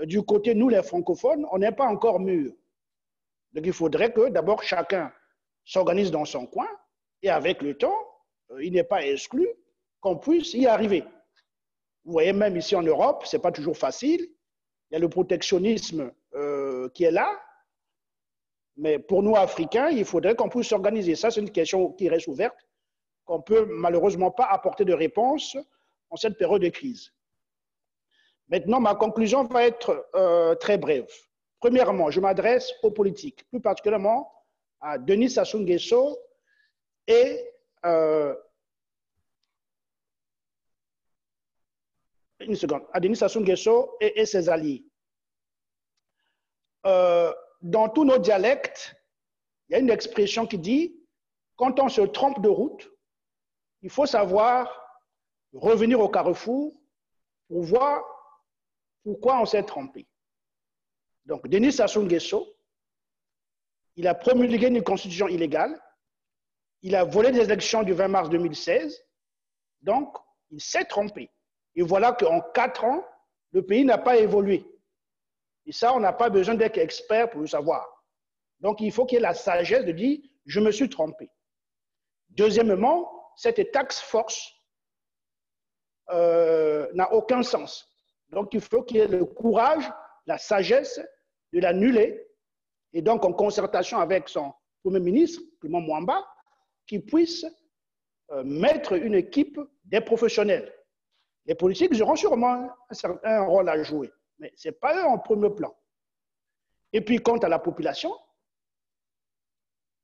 du côté, nous, les francophones, on n'est pas encore mûrs. Donc, il faudrait que d'abord chacun s'organise dans son coin et avec le temps, il n'est pas exclu qu'on puisse y arriver. Vous voyez, même ici en Europe, ce n'est pas toujours facile. Il y a le protectionnisme qui est là. Mais pour nous, Africains, il faudrait qu'on puisse s'organiser. Ça, c'est une question qui reste ouverte, qu'on ne peut malheureusement pas apporter de réponse en cette période de crise. Maintenant, ma conclusion va être très brève. Premièrement, je m'adresse aux politiques, plus particulièrement à Denis Sassou Nguesso et une seconde, à Denis Sassou Nguesso et ses alliés. Dans tous nos dialectes, il y a une expression qui dit « quand on se trompe de route, il faut savoir revenir au carrefour pour voir pourquoi on s'est trompé. » Donc, Denis Sassou Nguesso, il a promulgué une constitution illégale, il a volé des élections du 20 mars 2016, donc il s'est trompé. Et voilà qu'en 4 ans, le pays n'a pas évolué. Et ça, on n'a pas besoin d'être expert pour le savoir. Donc, il faut qu'il y ait la sagesse de dire « je me suis trompé ». Deuxièmement, cette task force n'a aucun sens. Donc, il faut qu'il y ait le courage, la sagesse de l'annuler, et donc en concertation avec son Premier ministre, Clément Mwamba, qui puisse mettre une équipe des professionnels. Les politiques auront sûrement un rôle à jouer, mais ce n'est pas eux en premier plan. Et puis, quant à la population,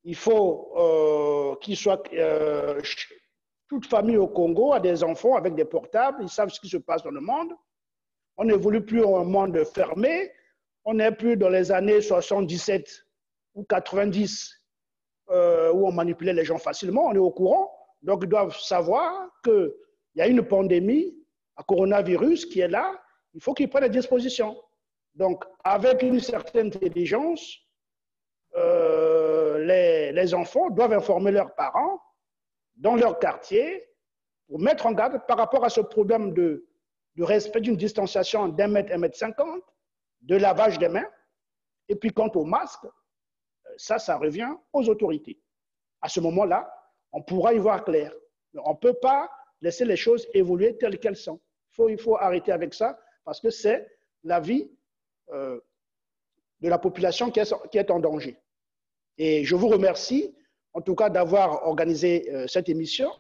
il faut qu'il soit... toute famille au Congo a des enfants avec des portables, ils savent ce qui se passe dans le monde. On n'évolue plus en un monde fermé, on n'est plus dans les années 77 ou 90 où on manipulait les gens facilement, on est au courant. Donc, ils doivent savoir qu'il y a une pandémie, un coronavirus qui est là, il faut qu'ils prennent des dispositions. Donc, avec une certaine intelligence, les enfants doivent informer leurs parents dans leur quartier pour mettre en garde par rapport à ce problème de respect d'une distanciation d'1 mètre, 1,50 m, de lavage des mains. Et puis, quant au masque, ça revient aux autorités. À ce moment-là, on pourra y voir clair. On ne peut pas laisser les choses évoluer telles qu'elles sont. Il faut arrêter avec ça parce que c'est la vie de la population qui est en danger. Et je vous remercie, en tout cas, d'avoir organisé cette émission.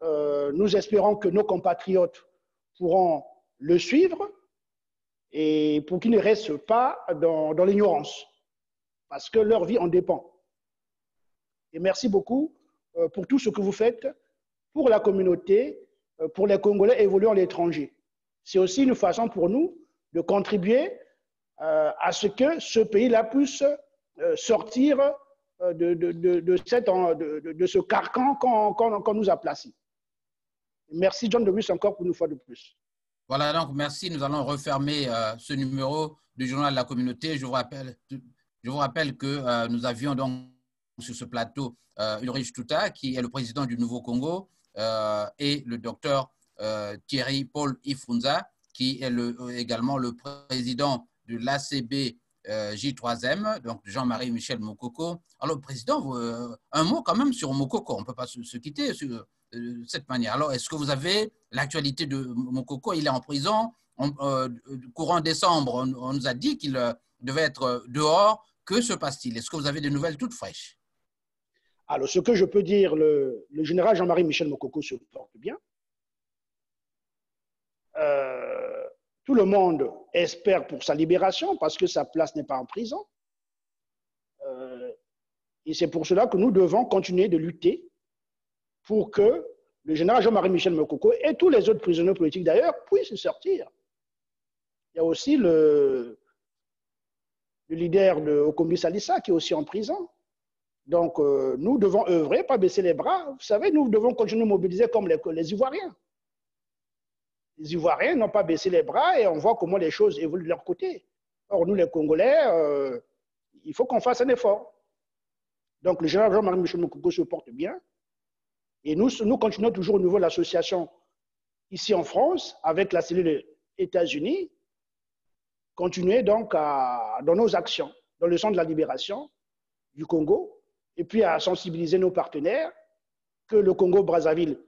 Nous espérons que nos compatriotes pourront le suivre et pour qu'ils ne restent pas dans l'ignorance, parce que leur vie en dépend. Et merci beaucoup pour tout ce que vous faites pour la communauté, pour les Congolais évoluant à l'étranger. C'est aussi une façon pour nous de contribuer à ce que ce pays-là puisse sortir de ce carcan qu'on nous a placé. Merci John Lewis encore pour une fois de plus. Voilà, donc merci. Nous allons refermer ce numéro du Journal de la Communauté. Je vous rappelle que nous avions donc sur ce plateau Ulrich Tuta, qui est le président du Nouveau Congo, et le docteur Thierry Paul Ifunza, qui est également le président de l'ACB J3M, donc Jean-Marie Michel Mokoko. Alors, président, un mot quand même sur Mokoko. On ne peut pas se quitter sur cette manière. Alors, est-ce que vous avez l'actualité de Mokoko? Il est en prison. Courant décembre, on nous a dit qu'il devait être dehors. Que se passe-t-il? Est-ce que vous avez des nouvelles toutes fraîches? Alors, ce que je peux dire, le général Jean-Marie Michel Mokoko se porte bien. Tout le monde espère pour sa libération parce que sa place n'est pas en prison. Et c'est pour cela que nous devons continuer de lutter pour que le général Jean-Marie Michel Mokoko et tous les autres prisonniers politiques d'ailleurs puissent sortir. Il y a aussi le leader de Okombi Salissa qui est aussi en prison. Donc, nous devons œuvrer, pas baisser les bras. Vous savez, nous devons continuer à mobiliser comme les Ivoiriens. Les Ivoiriens n'ont pas baissé les bras et on voit comment les choses évoluent de leur côté. Or, nous, les Congolais, il faut qu'on fasse un effort. Donc, le général Jean-Marie Michel Mokoko se porte bien. Et nous continuons toujours au niveau de l'association ici en France, avec la cellule États-Unis, continuer donc dans nos actions, dans le sens de la libération du Congo, et puis à sensibiliser nos partenaires que le Congo-Brazzaville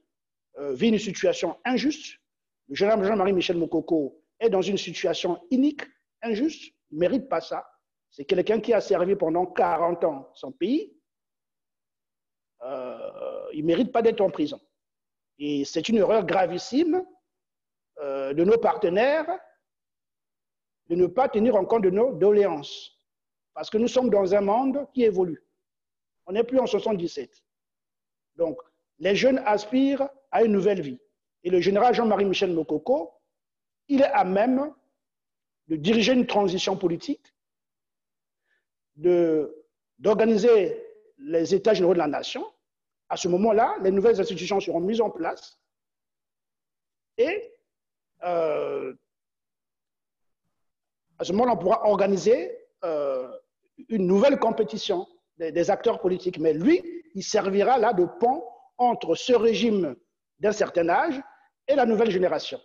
vit une situation injuste. Le général Jean-Marie Michel Mokoko est dans une situation inique, injuste, il ne mérite pas ça. C'est quelqu'un qui a servi pendant 40 ans son pays. Il ne mérite pas d'être en prison. Et c'est une erreur gravissime de nos partenaires de ne pas tenir en compte de nos doléances. Parce que nous sommes dans un monde qui évolue. On n'est plus en 77. Donc, les jeunes aspirent à une nouvelle vie. Et le général Jean-Marie Michel Mokoko, il est à même de diriger une transition politique, d'organiser les États généraux de la nation. À ce moment-là, les nouvelles institutions seront mises en place et à ce moment-là, on pourra organiser une nouvelle compétition des acteurs politiques. Mais lui, il servira là de pont entre ce régime d'un certain âge et la nouvelle génération.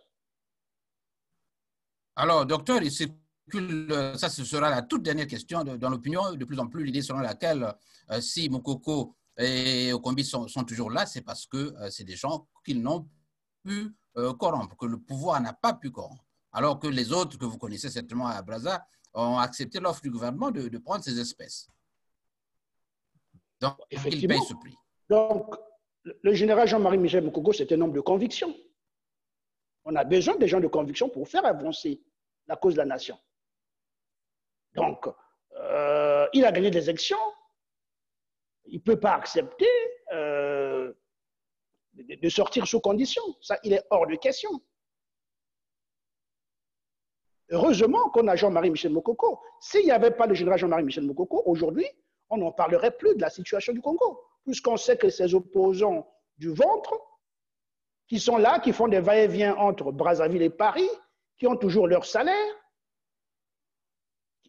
Alors, docteur, il circule, ça ce sera la toute dernière question dans l'opinion, de plus en plus l'idée selon laquelle si Mokoko et Okombi sont toujours là, c'est parce que c'est des gens qu'ils n'ont pu corrompre, que le pouvoir n'a pas pu corrompre. Alors que les autres que vous connaissez certainement à Brazza ont accepté l'offre du gouvernement de prendre ces espèces. Donc, il paye ce prix. Donc, le général Jean-Marie Michel Mokoko, c'est un homme de conviction. On a besoin des gens de conviction pour faire avancer la cause de la nation. Donc, il a gagné des élections. Il ne peut pas accepter de sortir sous condition. Ça, il est hors de question. Heureusement qu'on a Jean-Marie Michel Mokoko. S'il n'y avait pas le général Jean-Marie Michel Mokoko, aujourd'hui, on n'en parlerait plus de la situation du Congo, puisqu'on sait que ces opposants du ventre, qui sont là, qui font des va-et-vient entre Brazzaville et Paris, qui ont toujours leur salaire,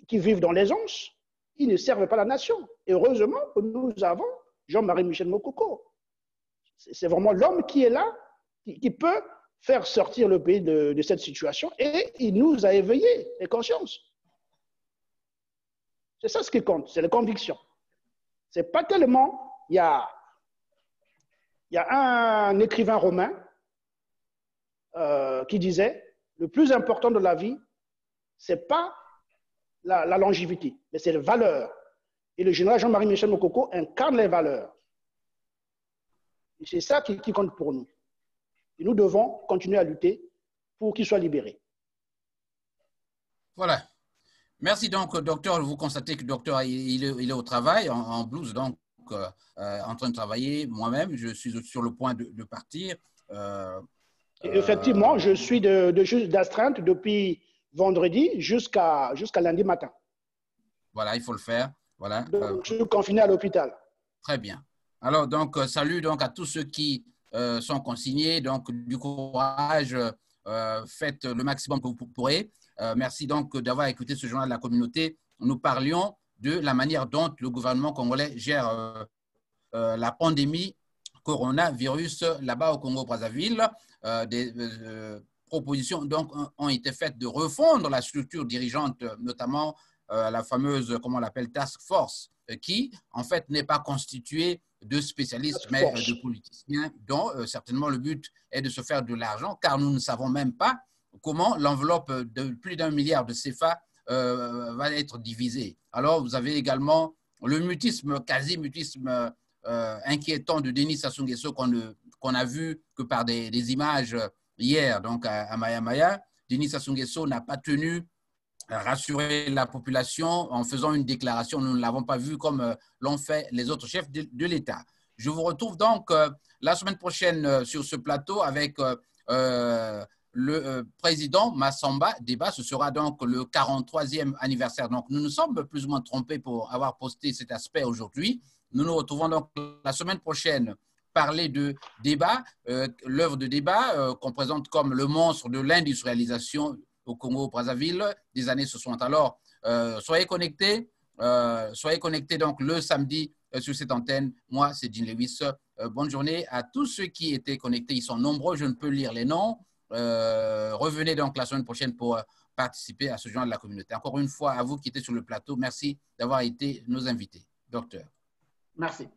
qui vivent dans les onces, ils ne servent pas la nation. Et heureusement que nous avons Jean-Marie Michel Mokoko. C'est vraiment l'homme qui est là, qui peut faire sortir le pays de cette situation, et il nous a éveillés les consciences. C'est ça ce qui compte, c'est les convictions. C'est pas tellement... Il y a un écrivain romain qui disait le plus important de la vie, c'est pas la longévité, mais c'est les valeurs. Et le général Jean-Marie Michel Mokoko incarne les valeurs. Et c'est ça qui compte pour nous. Et nous devons continuer à lutter pour qu'il soit libéré. Voilà. Merci donc, docteur. Vous constatez que le docteur il est au travail, en blouse, donc en train de travailler. Moi-même, je suis sur le point de partir. Effectivement, je suis d'astreinte depuis vendredi jusqu'à lundi matin. Voilà, il faut le faire. Voilà. Donc, je suis confiné à l'hôpital. Très bien. Alors, donc, salut donc, à tous ceux qui sont consignés. Donc, du courage, faites le maximum que vous pourrez. Merci donc d'avoir écouté ce journal de la communauté. Nous parlions de la manière dont le gouvernement congolais gère la pandémie coronavirus là-bas au Congo-Brazzaville. Des propositions donc ont été faites de refondre la structure dirigeante, notamment la fameuse, comment on l'appelle, task force, qui en fait n'est pas constituée de spécialistes, mais de politiciens, dont certainement le but est de se faire de l'argent, car nous ne savons même pas comment l'enveloppe de plus d'1 milliard de CFA va être divisée. Alors, vous avez également le mutisme, quasi-mutisme inquiétant de Denis Sassou Nguesso qu'on a vu que par des images hier, donc à Maya Maya. Denis Sassou Nguesso n'a pas tenu à rassurer la population en faisant une déclaration. Nous ne l'avons pas vu comme l'ont fait les autres chefs de l'État. Je vous retrouve donc la semaine prochaine sur ce plateau avec le président Massamba Débat. Ce sera donc le 43e anniversaire. Donc, nous nous sommes plus ou moins trompés pour avoir posté cet aspect aujourd'hui. Nous nous retrouvons donc la semaine prochaine parler de Débat, l'œuvre de Débat qu'on présente comme le monstre de l'industrialisation au Congo-Brazzaville des années 60. Alors, soyez connectés. Soyez connectés donc le samedi sur cette antenne. Moi, c'est Jean Lewis. Bonne journée à tous ceux qui étaient connectés. Ils sont nombreux, je ne peux lire les noms. Revenez donc la semaine prochaine pour participer à ce journal de la communauté. Encore une fois, à vous qui étiez sur le plateau, merci d'avoir été nos invités. Docteur. Merci.